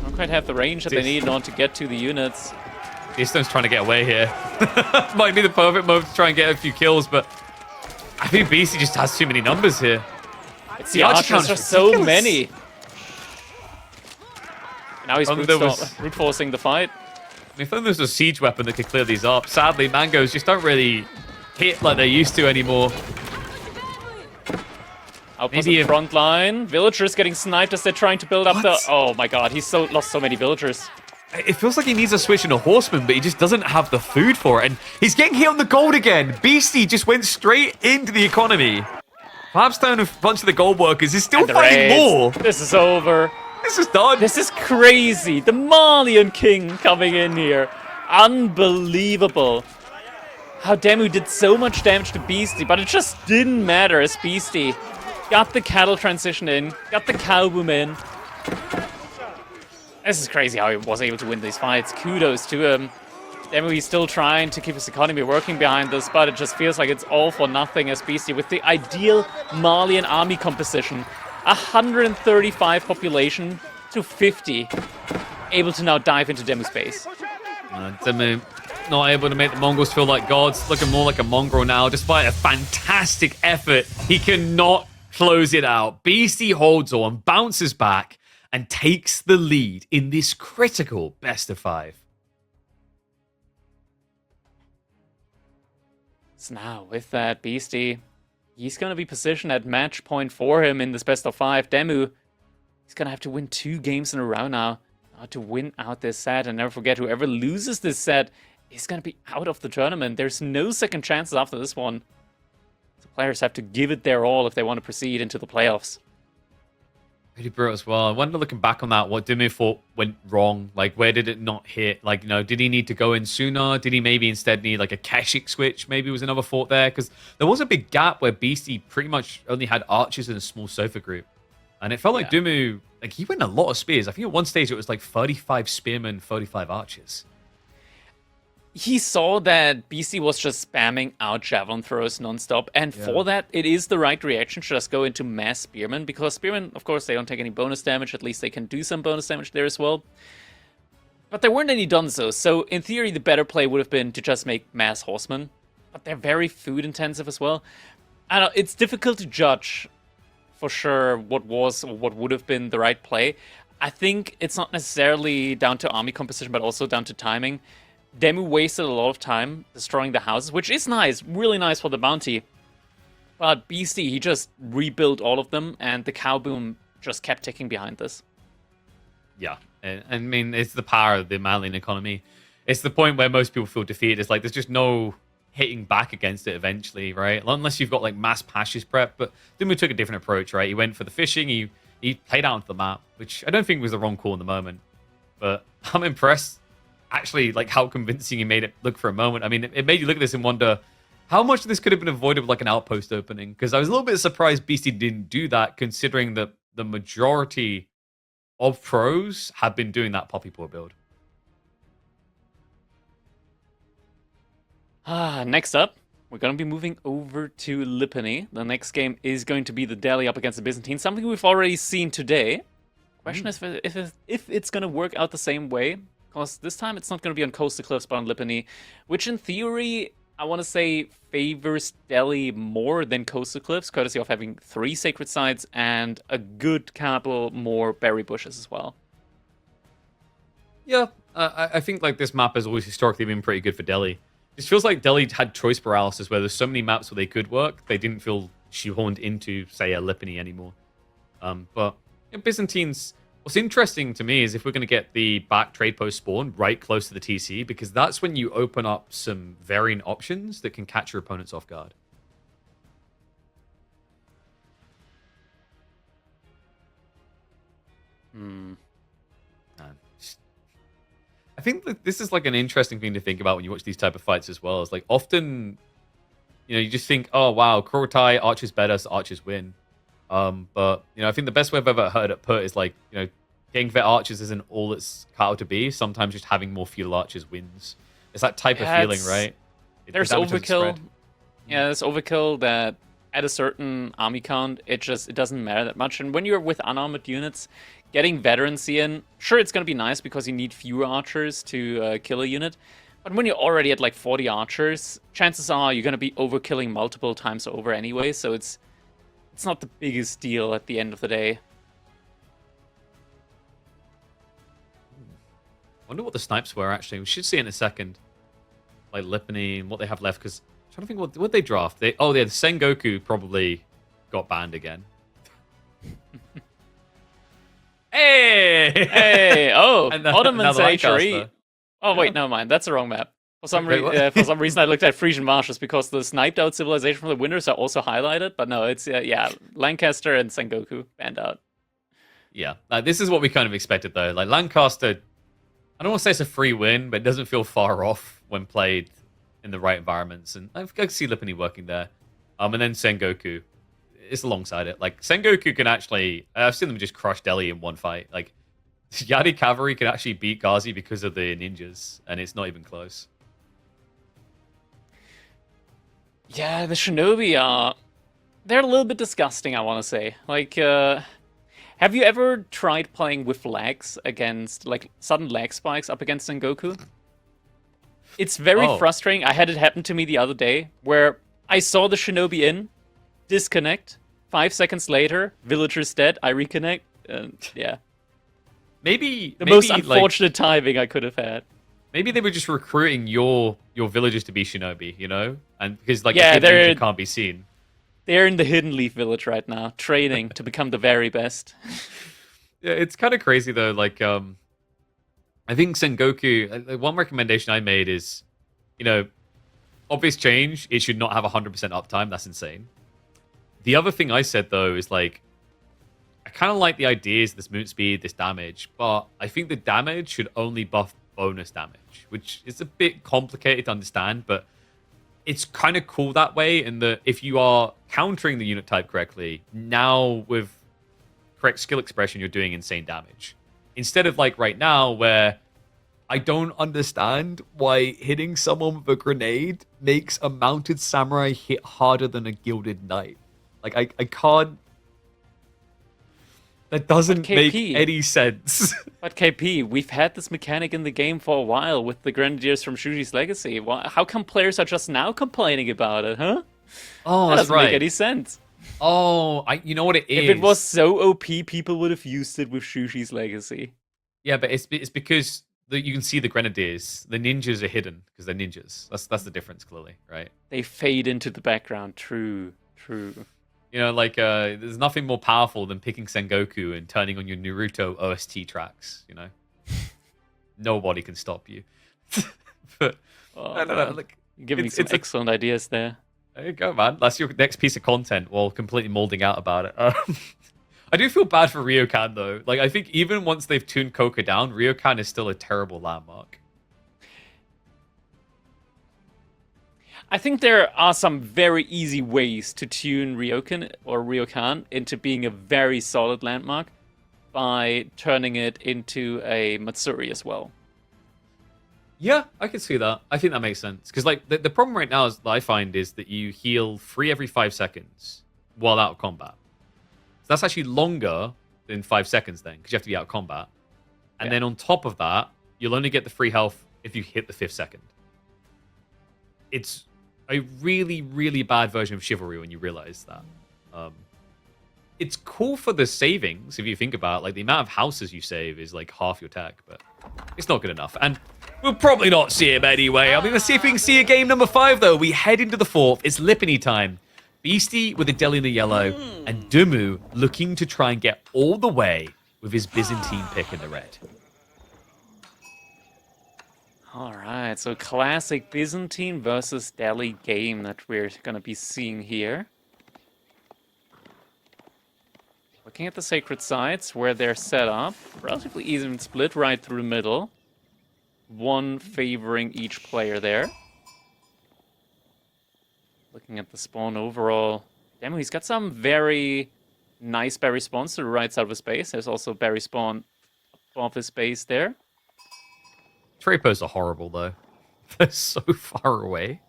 Don't quite have the range that they need in order to get to the units. Easton's trying to get away here. Might be the perfect moment to try and get a few kills, but I think Beasty just has too many numbers here. It's the archers are so many. Now he's brute forcing the fight. I thought there was a siege weapon that could clear these up. Sadly, mangoes just don't really hit like they used to anymore. Opposite front line. Villagers getting sniped as they're trying to build up the... Oh my god, he's lost so many villagers. It feels like he needs a switch in a horseman, but he just doesn't have the food for it. And he's getting hit on the gold again. Beasty just went straight into the economy. Perhaps down a bunch of the gold workers. He's still fighting more. This is over. This is done. This is crazy. The Malian king coming in here. Unbelievable. How DeMu did so much damage to Beasty, but it just didn't matter as Beasty got the cattle transition in, got the cow boom in. This is crazy how he was able to win these fights. Kudos to him. DeMu, he's still trying to keep his economy working behind this, but it just feels like it's all for nothing as Beasty with the ideal Malian army composition. 135 population to 50. Able to now dive into DeMu's base. DeMu not able to make the Mongols feel like gods. Looking more like a mongrel now. Despite a fantastic effort, he cannot close it out. Beasty holds on, bounces back, and takes the lead in this critical best of 5. So now, with that, Beasty, he's going to be positioned at match point for him in this best of 5. DeMu, he's going to have to win 2 games in a row now to win out this set. And never forget, whoever loses this set is going to be out of the tournament. There's no second chances after this one. The players have to give it their all if they want to proceed into the playoffs. Pretty brutal as well. I wonder, looking back on that, what DeMu thought went wrong. Like, where did it not hit? Like, did he need to go in sooner? Did he maybe instead need like a Keshik switch? Maybe was another thought there, because there was a big gap where Beasty pretty much only had archers in a small sofa group, and it felt like DeMu, like, he went a lot of spears. I think at one stage it was like 35 spearmen, 35 archers. He saw that Beasty was just spamming out javelin throws nonstop, and for that, it is the right reaction to just go into mass spearmen, because spearmen, of course, they don't take any bonus damage. At least they can do some bonus damage there as well. But there weren't any Dunzos, so in theory, the better play would have been to just make mass horsemen. But they're very food intensive as well. I don't know, it's difficult to judge for sure what was or what would have been the right play. I think it's not necessarily down to army composition, but also down to timing. DeMu wasted a lot of time destroying the houses, which is nice, really nice for the bounty. But Beasty, he just rebuilt all of them, and the cow boom just kept ticking behind this. Yeah, I mean, it's the power of the Malian economy. It's the point where most people feel defeated. It's like there's just no hitting back against it eventually, right? Unless you've got like mass pashes prep. But DeMu took a different approach, right? He went for the fishing. He played out onto the map, which I don't think was the wrong call in the moment. But I'm impressed, actually, like how convincing he made it look for a moment. I mean, it made you look at this and wonder how much of this could have been avoided with like an outpost opening. Because I was a little bit surprised Beasty didn't do that, considering that the majority of pros have been doing that Poppy Paw build. Next up, we're going to be moving over to Lipany. The next game is going to be the Delhi up against the Byzantine, something we've already seen today. Question is if it's going to work out the same way, because this time it's not going to be on Coastal Cliffs, but on Lipany, which in theory, I want to say, favors Delhi more than Coastal Cliffs, courtesy of having 3 sacred sites and a good couple more berry bushes as well. Yeah, I think like this map has always historically been pretty good for Delhi. It feels like Delhi had choice paralysis, where there's so many maps where they could work, they didn't feel shoehorned into, say, a Lipany anymore. But Byzantines, what's interesting to me is if we're going to get the back trade post spawn right close to the TC, because that's when you open up some variant options that can catch your opponents off guard. I think that this is like an interesting thing to think about when you watch these type of fights as well. It's like often, you just think, oh wow, Kurotai, Archer's better, so Archers win. But I think the best way I've ever heard it put is like, getting vet Archers isn't all it's cut out to be. Sometimes just having more feudal Archers wins, It's that type of Yeah, feeling, right? The there's damage doesn't overkill. spread. Yeah, there's overkill that at a certain army count, it doesn't matter that much. And when you're with unarmored units, getting veterancy in, sure, it's gonna be nice because you need fewer archers to kill a unit. But when you're already at like 40 archers, chances are you're gonna be overkilling multiple times over anyway. So it's not the biggest deal at the end of the day. Wonder what the snipes were actually. We should see in a second. Like Lipany and what they have left, because I'm trying to think what they draft. The Sengoku probably got banned again. Hey! Hey! Oh, And Ottoman another Sanctuary. Lancaster. Oh wait, Yeah. never mind. That's the wrong map. For some Wait, what? for some reason, I looked at Frisian Marshes because the sniped out civilization from the winners are also highlighted. But no, it's yeah, Lancaster and Sengoku banned out. Yeah, this is what we kind of expected though. Like Lancaster, I don't want to say it's a free win, but it doesn't feel far off when played in the right environments. And I can see Lipany working there. And then Sengoku is alongside it. Like Sengoku can actually, I've seen them just crush Delhi in one fight. Like Yadi Cavalry can actually beat Ghazi because of the ninjas, and it's not even close. Yeah, the Shinobi are they're a little bit disgusting, I want to say. Like, have you ever tried playing with lags against, like, sudden lag spikes up against Sengoku? It's very frustrating. I had it happen to me the other day, where I saw the Shinobi in, disconnect, 5 seconds later, villager's dead, I reconnect, and yeah. Maybe The most unfortunate timing I could have had. Maybe they were just recruiting your villagers to be shinobi, you know? And because like Yeah, the hidden ninja can't be seen. They're in the Hidden Leaf village right now, training to become the very best. Yeah, it's kind of crazy though. Like, I think Sengoku. One recommendation I made is, you know, obvious change. It should not have 100% uptime. That's insane. The other thing I said though is like, I kind of like the ideas, this movement speed, this damage, but I think the damage should only buff bonus damage, which is a bit complicated to understand, but it's kind of cool that way in that if you are countering the unit type correctly, now with correct skill expression, you're doing insane damage. Instead of like right now where I don't understand why hitting someone with a grenade makes a mounted samurai hit harder than a gilded knight. Like I can't. That doesn't make any sense. But KP, we've had this mechanic in the game for a while with the Grenadiers from Shushi's Legacy. How come players are just now complaining about it, huh? Oh, that that's doesn't right. make any sense. Oh, you know what it is? If it was so OP, people would have used it with Shushi's Legacy. Yeah, but it's because you can see the Grenadiers. The ninjas are hidden because they're ninjas. That's the difference, clearly, right? They fade into the background. True. You know, like, there's nothing more powerful than picking Sengoku and turning on your Naruto OST tracks, you know? Nobody can stop you. But, I don't know, like, you're giving me some excellent ideas there. There you go, man. That's your next piece of content while completely molding out about it. I do feel bad for Ryokan, though. Like, I think even once they've tuned Koka down, Ryokan is still a terrible landmark. I think there are some very easy ways to tune Ryokan into being a very solid landmark by turning it into a Matsuri as well. Yeah, I can see that. I think that makes sense. Because like the problem right now is that I find is that you heal free every 5 seconds while out of combat. So that's actually longer than 5 seconds then, because you have to be out of combat. And then on top of that, you'll only get the free health if you hit the 5th second. It's a really, really bad version of Chivalry when you realize that. It's cool for the savings, if you think about it. Like, the amount of houses you save is like half your tech, but it's not good enough. And we'll probably not see him anyway. I mean, let's see if we can see a game number 5, though. We head into the 4th. It's Lipany time. Beasty with a Delhi in the yellow, and DeMu looking to try and get all the way with his Byzantine pick in the red. Alright, so classic Byzantine versus Delhi game that we're going to be seeing here. Looking at the sacred sites where they're set up, relatively even split right through the middle. One favoring each player there. Looking at the spawn overall, damn, he's got some very nice berry spawns to the right side of his base. There's also berry spawn above his base there. Trade posts are horrible, though. They're so far away.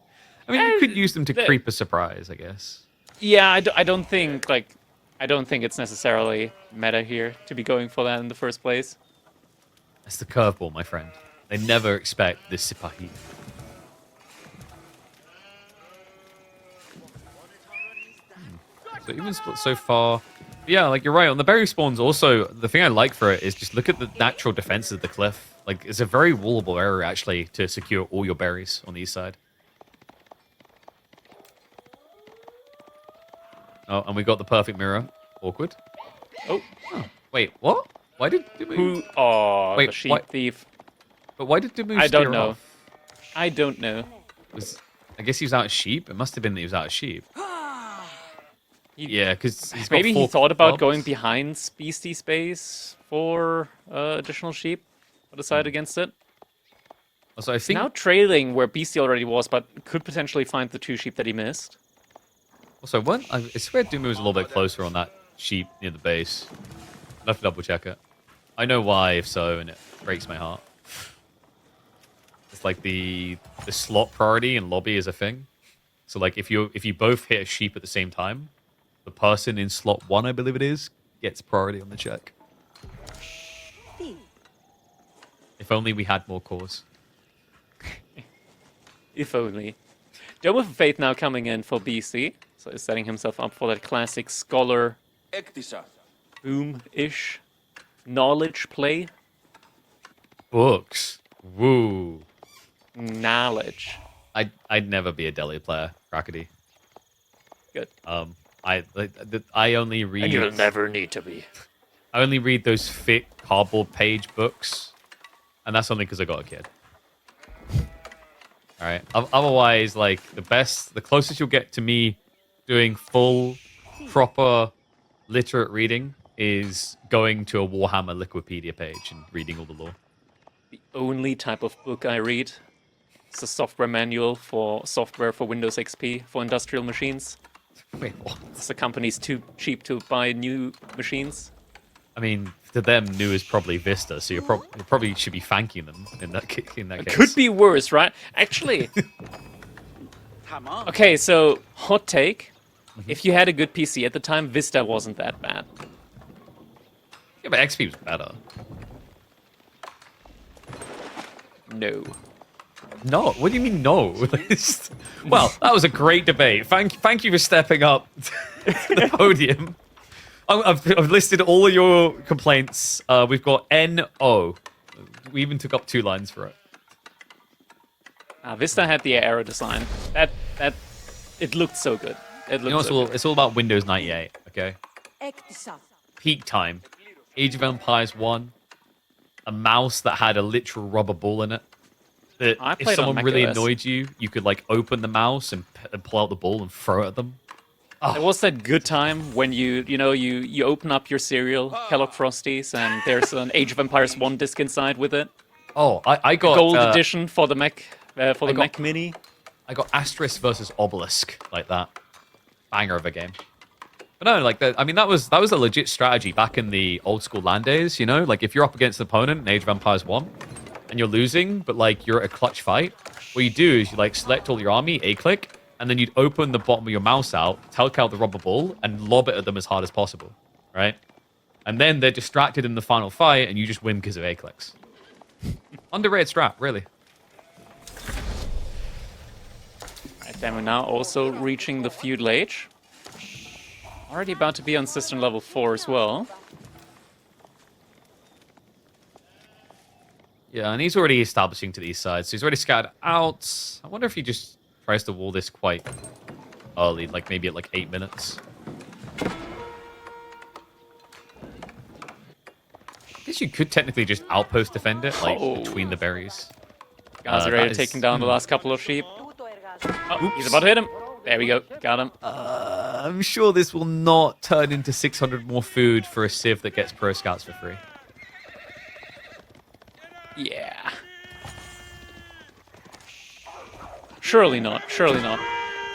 I mean, you could use them to creep a surprise, I guess. Yeah, I don't think it's necessarily meta here to be going for that in the first place. That's the curveball, my friend. They never expect this Sipahi. So even split so far. Yeah, like you're right. On the berry spawns, also, the thing I like for it is just look at the natural defense of the cliff. Like, it's a very wallable area, actually, to secure all your berries on the east side. Oh, and we got the perfect mirror. Awkward. Oh. Wait, what? Why did DeMu... Who? Oh, Wait, the sheep thief. But why did DeMu I don't steer know. off? I don't know. I guess he was out of sheep? It must have been that he was out of sheep. Yeah, because maybe he thought about going behind Beasty space for additional sheep, but decided against it. So I think Now trailing where Beasty already was, but could potentially find the 2 sheep that he missed. Also, I swear DeMu was a little bit closer on that sheep near the base. I'll have to double check it. I know why, if so, and it breaks my heart. It's like the slot priority in lobby is a thing. So like if you both hit a sheep at the same time, the person in slot 1, I believe it is, gets priority on the check. If only we had more cores. If only. Dome of Faith now coming in for BC. So he's setting himself up for that classic scholar boom-ish knowledge play. Books. Woo. Knowledge. I'd never be a Delhi player, Crackety. Good. I only read. And you'll never need to be. I only read those thick cardboard page books, and that's only because I got a kid. All right. Otherwise, like the closest you'll get to me doing full, proper, literate reading is going to a Warhammer Liquipedia page and reading all the lore. The only type of book I read is a software manual for software for Windows XP for industrial machines. Wait, what? The company's too cheap to buy new machines. I mean, to them, new is probably Vista, so you probably should be thanking them in that case. Could be worse, right? Actually. Okay, so hot take. If you had a good PC at the time, Vista wasn't that bad. Yeah, but XP was better. No. No, what do you mean no? Well, that was a great debate. Thank you for stepping up to the podium. I've listed all of your complaints. We've got NO. We even took up 2 lines for it. Vista had the arrow design. That it looked so good. It looked it's all about Windows 98. Okay. Peak time. Age of Empires 1. A mouse that had a literal rubber ball in it. That if someone really annoyed you, you could like open the mouse and pull out the ball and throw it at them. Oh. There was that good time when you open up your cereal, Kellogg Frosties, and there's an Age of Empires 1 disc inside with it. Oh, I got gold edition for the Mac Mac Mini. I got Asterisk versus Obelisk like that. Banger of a game. But no, like that. I mean, that was a legit strategy back in the old school LAN days. You know, like if you're up against an opponent in Age of Empires 1 and you're losing, but like you're at a clutch fight, what you do is you like select all your army, A-click, and then you'd open the bottom of your mouse out, take out the rubber ball, and lob it at them as hard as possible, right? And then they're distracted in the final fight, and you just win because of A-clicks. Underrated strat, really. Right, then we're now also reaching the feudal age. Already about to be on system level 4 as well. Yeah, and he's already establishing to these sides, so he's already scattered out. I wonder if he just tries to wall this quite early, like maybe at like 8 minutes. I guess you could technically just outpost defend it, like between the berries. Guys are ready to take him down the last couple of sheep. Oh, he's about to hit him. There we go. Got him. I'm sure this will not turn into 600 more food for a Civ that gets pro scouts for free. Yeah. Surely not. Surely not.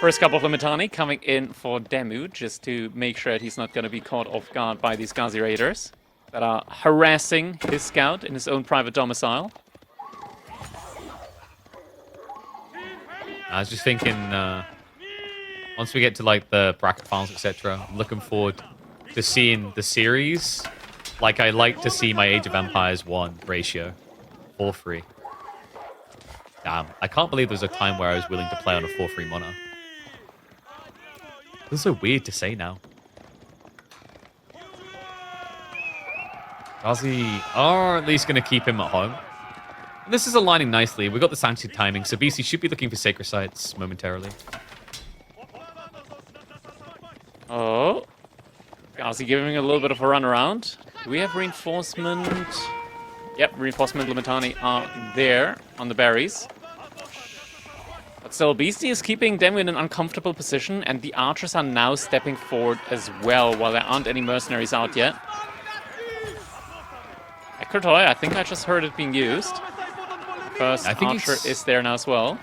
First couple of Lipany coming in for DeMu, just to make sure that he's not going to be caught off guard by these Ghazi Raiders that are harassing his scout in his own private domicile. I was just thinking, once we get to like the bracket finals, etc., I'm looking forward to seeing the series. Like I like to see my Age of Empires 1 ratio, 4-3. Damn, I can't believe there was a time where I was willing to play on a 4-3 mono. Feels so weird to say now. Gazi are at least going to keep him at home. And this is aligning nicely. We've got the Sanctity timing, so Beasty should be looking for Sacred Sites momentarily. Oh. Gazi giving a little bit of a run around. Do we have reinforcement? Yep, reinforcement Lipany are there on the berries. But still, Beasty is keeping DeMu in an uncomfortable position, and the archers are now stepping forward as well, while there aren't any mercenaries out yet. Toy, I think I just heard it being used. First archer is there now as well.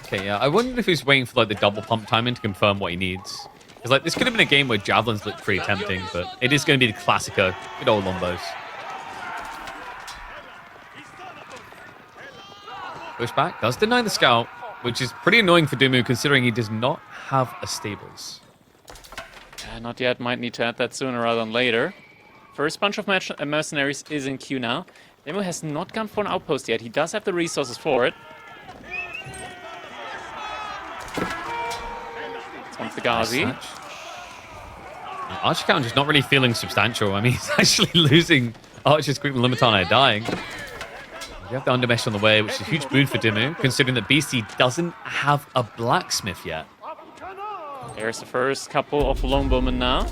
Okay, yeah. I wondered if he's waiting for like the double pump timing to confirm what he needs. Because like this could have been a game where javelins looked pretty tempting, but it is going to be the classico. Good old Lombos. Pushback does deny the scout, which is pretty annoying for DeMu considering he does not have a stables. Yeah, not yet. Might need to add that sooner rather than later. First bunch of mercenaries is in queue now. DeMu has not gone for an outpost yet. He does have the resources for it. This one's the Gazi. Nice Archer count just not really feeling substantial. I mean, he's actually losing archers quickly. Lipany dying. We have the undermesh on the way, which is a huge boon for DeMu, considering that Beasty doesn't have a blacksmith yet. There's the first couple of longbowmen now.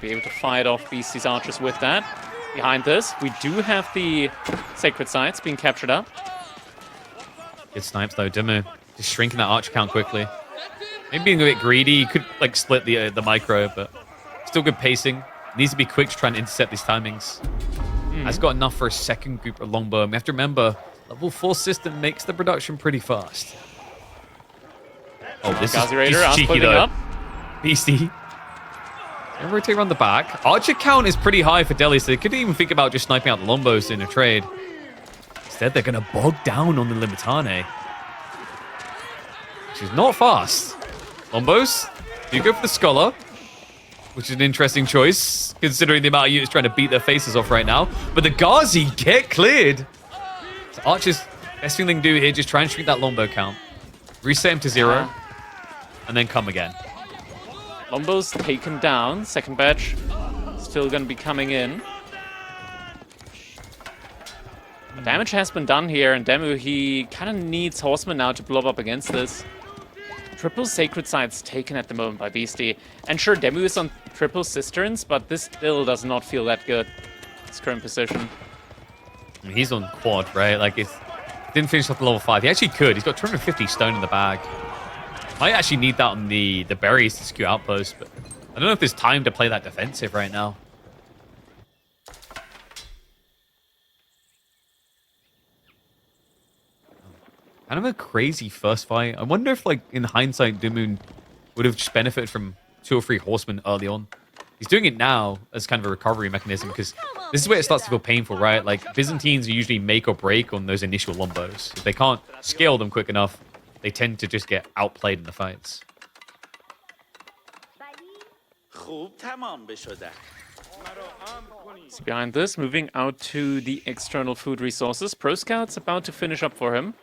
Be able to fight off Beasty's archers with that. Behind this, we do have the sacred sites being captured up. Good snipes though, DeMu. Just shrinking that archer count quickly. Maybe being a bit greedy. You could like split the micro, but still good pacing. Needs to be quick to try and intercept these timings. Has got enough for a second group of longbow. We have to remember, level 4 system makes the production pretty fast. Oh, this is cheeky though. Up. Beasty. Rotate around the back. Archer count is pretty high for Delhi, so they could even think about just sniping out the Lombos in a trade. Instead, they're going to bog down on the Lipany. Which is not fast. Lombos, you go for the Scholar, which is an interesting choice, considering the amount of units trying to beat their faces off right now. But the Gazi get cleared. So Archer's best thing they can do here, just try and shrink that Lombo count. Reset him to 0, and then come again. Lombo's taken down. Second batch still going to be coming in. The damage has been done here, and DeMu, he kind of needs Horsemen now to blow up against this. Triple Sacred Sites taken at the moment by Beasty. And sure, DeMu is on triple Cisterns, but this still does not feel that good. His current position. He's on quad, right? Like, it didn't finish up level 5. He actually could. He's got 250 stone in the bag. Might actually need that on the berries to skew outposts, but I don't know if there's time to play that defensive right now. Kind of a crazy first fight. I wonder if, like, in hindsight, DeMu would have just benefited from 2 or 3 horsemen early on. He's doing it now as kind of a recovery mechanism because this is where it starts to feel painful, right? Like, Byzantines usually make or break on those initial lombos. If they can't scale them quick enough, they tend to just get outplayed in the fights. So behind this, moving out to the external food resources. Pro Scout's about to finish up for him.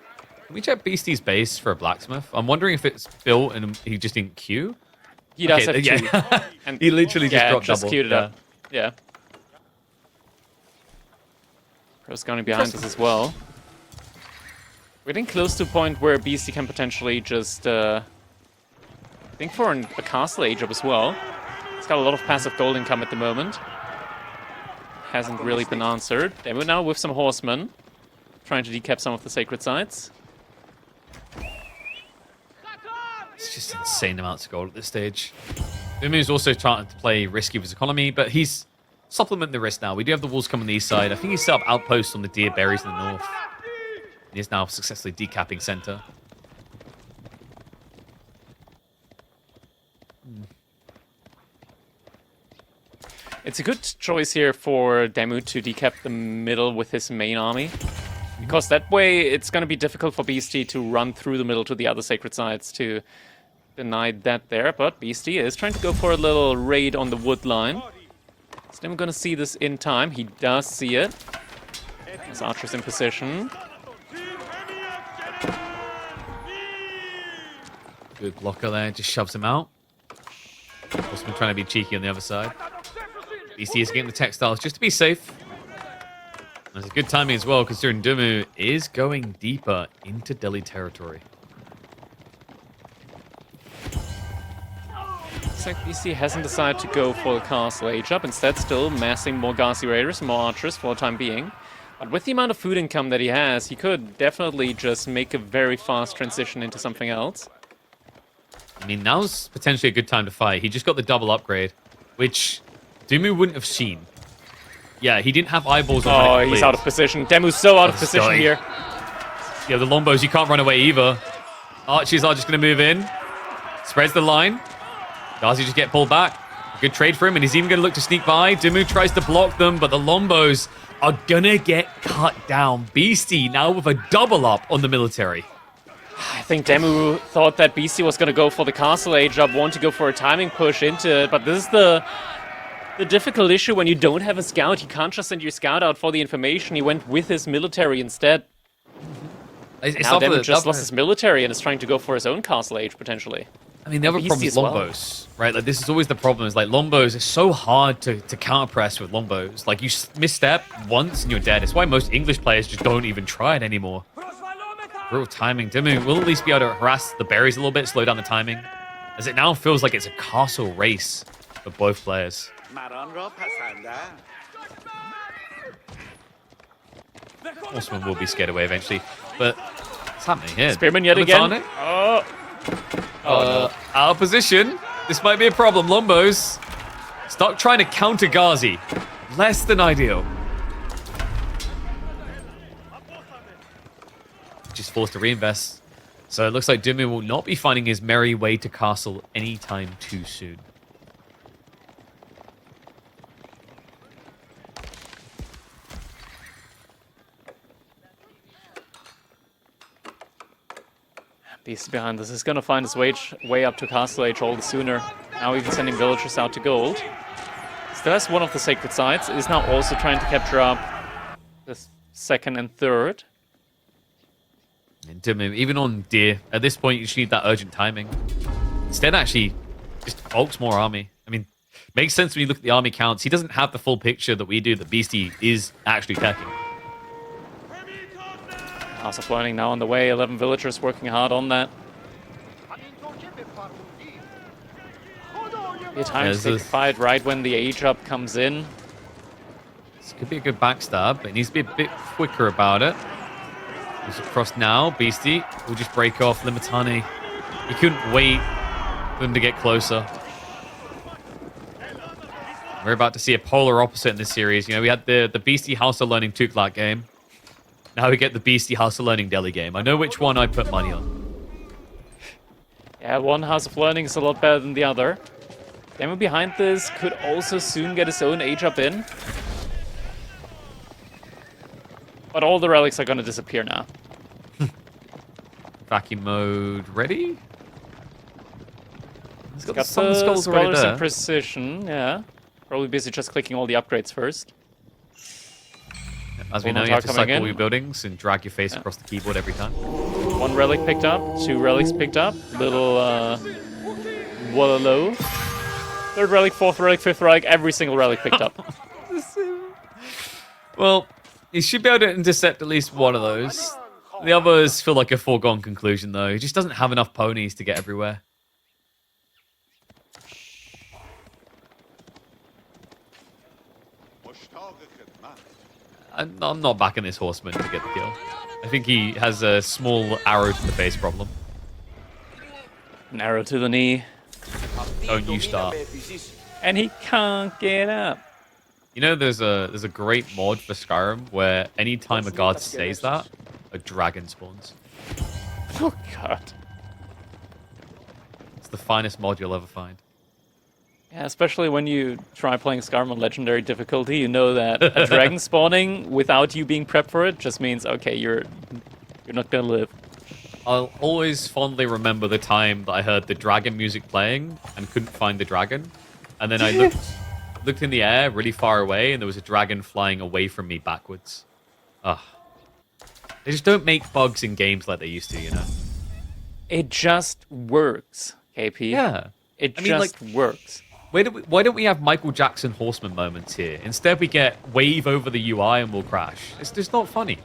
Can we check Beastie's base for a blacksmith? I'm wondering if it's built and he just didn't queue. He does have 2. Yeah. And he literally just dropped just double. Queued it up. Yeah. Pro's going behind us as well. We're getting close to a point where Beastie can potentially just think for a castle age up as well. It's got a lot of passive gold income at the moment. Hasn't really been answered. DeMu now with some horsemen, trying to decap some of the sacred sites. It's just insane amounts of gold at this stage. DeMu is also trying to play risky with his economy, but he's supplementing the risk now. We do have the walls coming on the east side. I think he's set up outposts on the deer berries in the north. He is now successfully decapping center. It's a good choice here for DeMu to decap the middle with his main army. because that way it's going to be difficult for Beasty to run through the middle to the other sacred sites to deny that there. But Beasty is trying to go for a little raid on the wood line. Is DeMu going to see this in time? He does see it. As Archer's in position. Good blocker there, just shoves him out. Horseman trying to be cheeky on the other side. Beasty is getting the textiles just to be safe. That's a good timing as well, considering DeMu is going deeper into Delhi territory. Looks like Beasty hasn't decided to go for the castle age up, instead still massing more Ghazi Raiders, more archers for the time being. But with the amount of food income that he has, he could definitely just make a very fast transition into something else. I mean, now's potentially a good time to fight. He just got the double upgrade, which DeMu wouldn't have seen. Yeah, he didn't have eyeballs on Oh, he's out of position. Demu's so out of position here. Yeah, the Lombos, you can't run away either. Archers are just going to move in. Spreads the line. Ghazi just get pulled back. Good trade for him, and he's even going to look to sneak by. DeMu tries to block them, but the Lombos are going to get cut down. Beasty now with a double up on the military. I think DeMu thought that Beasty was going to go for the castle age up, want to go for a timing push into it, but this is the difficult issue when you don't have a scout. You can't just send your scout out for the information. He went with his military instead. Now DeMu just lost his military and is trying to go for his own castle age, potentially. I mean, the other problem is Lombos, right? Like, this is always the problem, is like Lombos are so hard to counter-press with Lombos. Like, you misstep once and you're dead. It's why most English players just don't even try it anymore. Real timing. DeMu will at least be able to harass the berries a little bit, slow down the timing, as it now feels like it's a castle race for both players. Horseman will be scared away eventually, but what's happening here? Spearman yet again. Oh no. Out of position. This might be a problem. Lombos, stop trying to counter Ghazi. Less than ideal. Just forced to reinvest. So it looks like DeMu will not be finding his merry way to castle anytime too soon. Beast behind this is going to find his way up to castle age all the sooner. Now even sending villagers out to gold. Still has one of the sacred sites. Is now also trying to capture up the second and third. And DeMu, even on deer, at this point you just need that urgent timing. Instead, actually, just bulks more army. I mean, makes sense when you look at the army counts. He doesn't have the full picture that we do, that Beasty is actually teching. House of Learning now on the way. 11 villagers working hard on that. Be a time to take a fight right when the age up comes in. This could be a good backstab, but it needs to be a bit quicker about it. He's across now. Beasty will just break off Lipany. He couldn't wait for them to get closer. We're about to see a polar opposite in this series. You know, we had the Beasty House of Learning Tuklat game. Now we get the Beasty House of Learning Delhi game. I know which one I put money on. Yeah, one House of Learning is a lot better than the other. DeMu behind this could also soon get his own age up in. But all the relics are going to disappear now. Vacuum mode ready? He's got some skulls right there. In precision, yeah. Probably busy just clicking all the upgrades first. As we know, you have to cycle all your buildings and drag your face across the keyboard every time. One relic picked up, 2 relics picked up. Little Wallalow. 3rd relic, 4th relic, 5th relic, every single relic picked up. Well, he should be able to intercept at least one of those. The others feel like a foregone conclusion, though. He just doesn't have enough ponies to get everywhere. I'm not backing this horseman to get the kill. I think he has a small arrow to the face problem. An arrow to the knee. Don't you start. And he can't get up. You know, there's a great mod for Skyrim where anytime a guard says that, a dragon spawns. Oh god. It's the finest mod you'll ever find. Yeah, especially when you try playing Skarm on Legendary difficulty, you know that a dragon spawning without you being prepped for it just means, okay, you're not gonna live. I'll always fondly remember the time that I heard the dragon music playing and couldn't find the dragon. And then I looked in the air really far away and there was a dragon flying away from me backwards. Ugh. They just don't make bugs in games like they used to, you know? It just works, KP. Yeah. It just works. Why don't we have Michael Jackson Horseman moments here? Instead, we get wave over the UI and we'll crash. It's just not funny.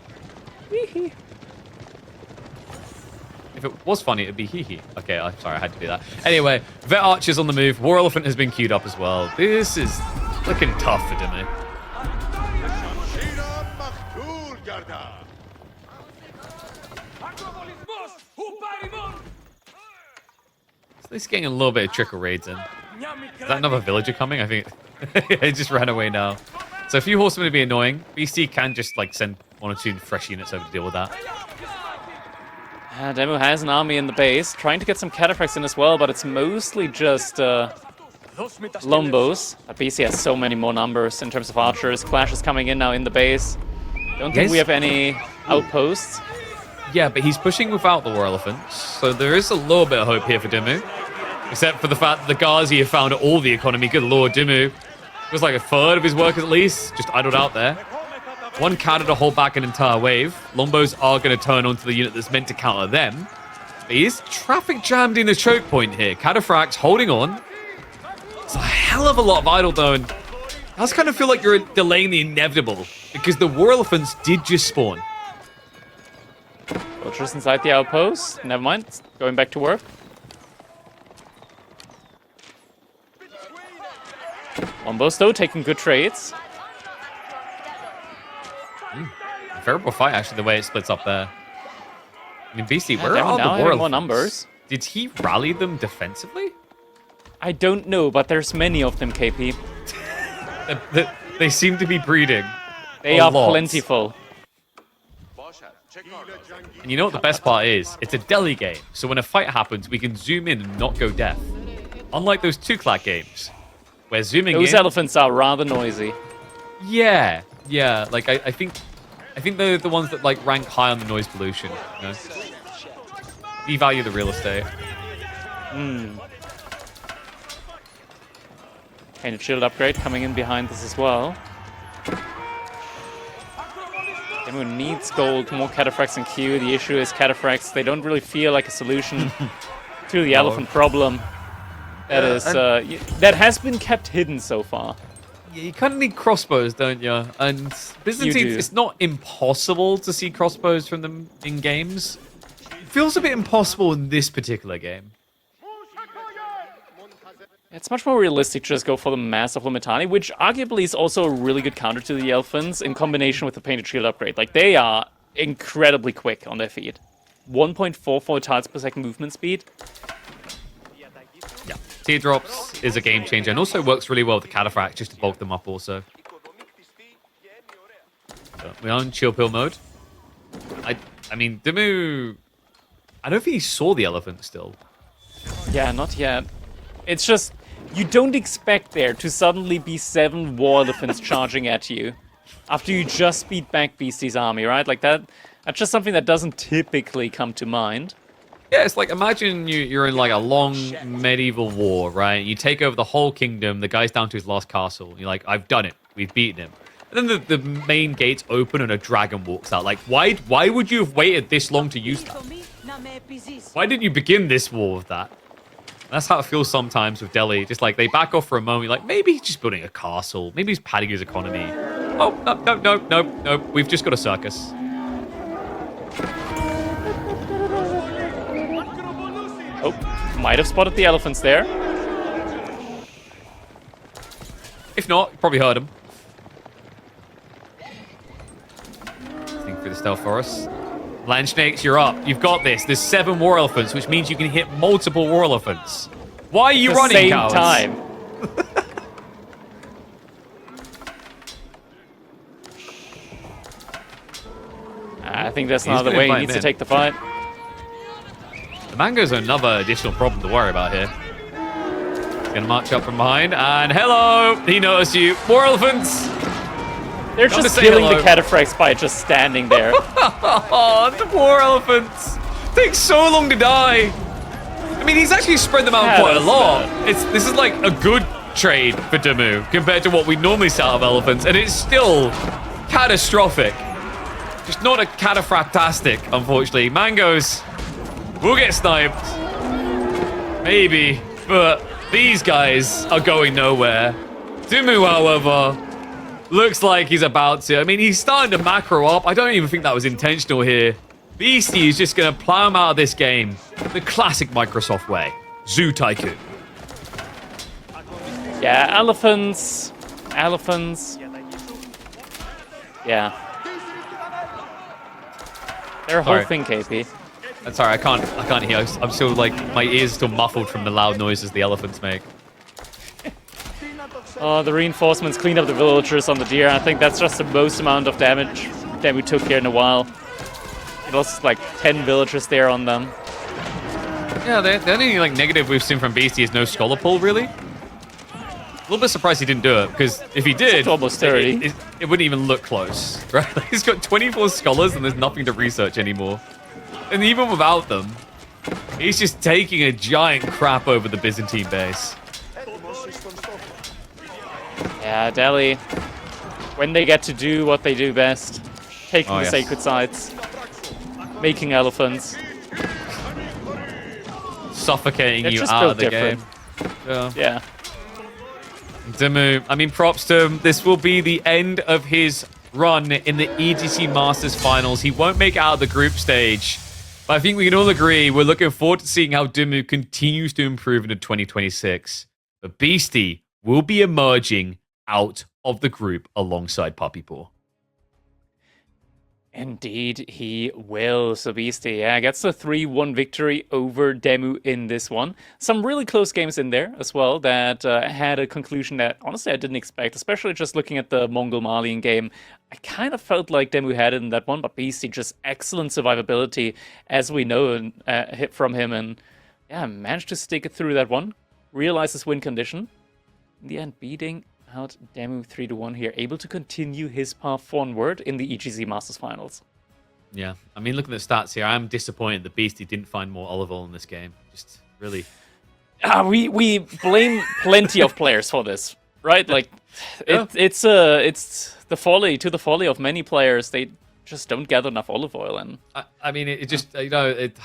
If it was funny, it'd be hee-hee. Okay, I'm sorry, I had to do that. Anyway, Vet Archer's on the move. War Elephant has been queued up as well. This is looking tough for DeMu. He's getting a little bit of trickle raids in. Is that another villager coming? I think it just ran away now. So a few horsemen would be annoying. Beasty can just like send 1 or 2 fresh units over to deal with that. DeMu has an army in the base, trying to get some cataphracts in as well, but it's mostly just Lombos. Beasty has so many more numbers in terms of archers. Clash is coming in now in the base. Don't think we have any outposts. Yeah, but he's pushing without the War Elephants, so there is a little bit of hope here for DeMu. Except for the fact that the Ghazi have found all the economy. Good lord, DeMu was like a third of his workers at least, just idled out there. 1 counter to hold back an entire wave. Lombos are going to turn onto the unit that's meant to counter them. But he is traffic jammed in the choke point here. Cataphracts holding on. It's a hell of a lot of idle though, and it does kind of feel like you're delaying the inevitable, because the War Elephants did just spawn. Vultures inside the outpost. Never mind, it's going back to work. Lombos, though, taking good trades. Variable fight, actually, the way it splits up there. I mean, Beasty, where are are the War Elephants? More numbers. Did he rally them defensively? I don't know, but there's many of them, KP. They seem to be breeding. They are plentiful. And you know what the best part is? It's a deli game, so when a fight happens, we can zoom in and not go deaf. Unlike those 2-clack games, where zooming Those in... elephants are rather noisy. Yeah, like I think they're the ones that like rank high on the noise pollution. You know? Devalue the real estate. And a shield upgrade coming in behind this as well. DeMu needs gold, more cataphracts in queue. The issue is cataphracts, they don't really feel like a solution to the elephant problem. That is that has been kept hidden so far. Yeah, you kind of need crossbows, don't you? And Byzantines, it's not impossible to see crossbows from them in games. It feels a bit impossible in this particular game. It's much more realistic to just go for the Mass of Lipany, which arguably is also a really good counter to the elephants in combination with the Painted Shield upgrade. Like, they are incredibly quick on their feet. 1.44 tiles per second movement speed. Yeah. Teardrops is a game changer and also works really well with the Cataphract just to bulk them up also. So we're on chill pill mode. I mean, DeMu... I don't think he saw the elephant still. Yeah, not yet. It's just... You don't expect there to suddenly be 7 war elephants charging at you after you just beat back Beasty's army, right? Like that's just something that doesn't typically come to mind. Yeah, it's like, imagine you're in like a long medieval war, right? You take over the whole kingdom, the guy's down to his last castle. You're like, I've done it. We've beaten him. And then the main gates open and a dragon walks out. Like, why would you have waited this long to use that? Why didn't you begin this war with that? That's how it feels sometimes with Delhi. Just like, they back off for a moment. Like, maybe he's just building a castle. Maybe he's padding his economy. Oh, no. We've just got a circus. Oh, might have spotted the elephants there. If not, probably heard him. Think through the stealth forest. Land snakes, you're up. You've got this. There's 7 war elephants, which means you can hit multiple war elephants. Why are you running, cowards? Time. I think that's not the way he needs to take the fight. The mango's another additional problem to worry about here. Gonna march up from behind, and hello! He noticed you. More elephants! They're Come just to say killing hello. the cataphracts by just standing there. Oh, the poor elephants! Takes so long to die. I mean, he's actually spread them out Yeah, quite a that's lot. bad. This is like a good trade for DeMu compared to what we normally sell of elephants, and it's still catastrophic. Just not a cataphractastic, unfortunately. Mangoes will get sniped. Maybe, but these guys are going nowhere. DeMu, however, looks like he's about to. I mean, he's starting to macro up. I don't even think that was intentional here. Beasty is just going to plow him out of this game the classic Microsoft way. Zoo Tycoon. Yeah, elephants. Yeah. They're a whole Sorry. thing, KP. I'm sorry, I can't hear. I'm still like, my ears are still muffled from the loud noises the elephants make. Oh, the reinforcements cleaned up the villagers on the deer. I think that's just the most amount of damage that we took here in a while. It lost like 10 villagers there on them. Yeah, the only like negative we've seen from Beasty is no scholar pull, really. A little bit surprised he didn't do it, because if he did, It's almost 30. it wouldn't even look close, right? He's got 24 scholars and there's nothing to research anymore. And even without them, he's just taking a giant crap over the Byzantine base. Yeah, Delhi, when they get to do what they do best, taking the yes. sacred sites, making elephants. Suffocating They're you just out built of the different. game. Yeah. DeMu, I mean, props to him. This will be the end of his run in the EGC Masters Finals. He won't make it out of the group stage. But I think we can all agree we're looking forward to seeing how DeMu continues to improve into 2026. But Beasty will be emerging out of the group alongside Puppy Paw. Indeed, he will. So Beasty, yeah, gets a 3-1 victory over DeMu in this one. Some really close games in there as well that had a conclusion that, honestly, I didn't expect, especially just looking at the Mongol-Malian game. I kind of felt like DeMu had it in that one, but Beasty, just excellent survivability, as we know, hit from him, and yeah, managed to stick it through that one, realize his win condition. In the end, beating out DeMu 3-1 here, able to continue his path onward in the EGC Masters Finals. Yeah, I mean, looking at the stats here, I'm disappointed that Beasty didn't find more olive oil in this game. Just really. We blame plenty of players for this, right? Like, Yeah. it's the folly of many players. They just don't gather enough olive oil, and I mean, it just, you know, it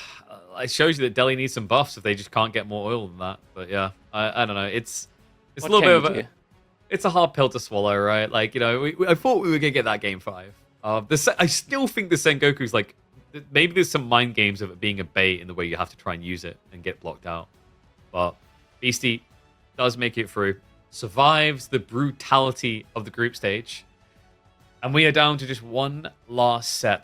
shows you that Delhi needs some buffs if they just can't get more oil than that. But yeah, I don't know. It's a what little can bit you of a. do? It's a hard pill to swallow, right? Like, you know, I thought we were gonna get that game 5. I still think the Sengoku's like, maybe there's some mind games of it being a bait in the way you have to try and use it and get blocked out. But Beasty does make it through, survives the brutality of the group stage, and we are down to just one last set.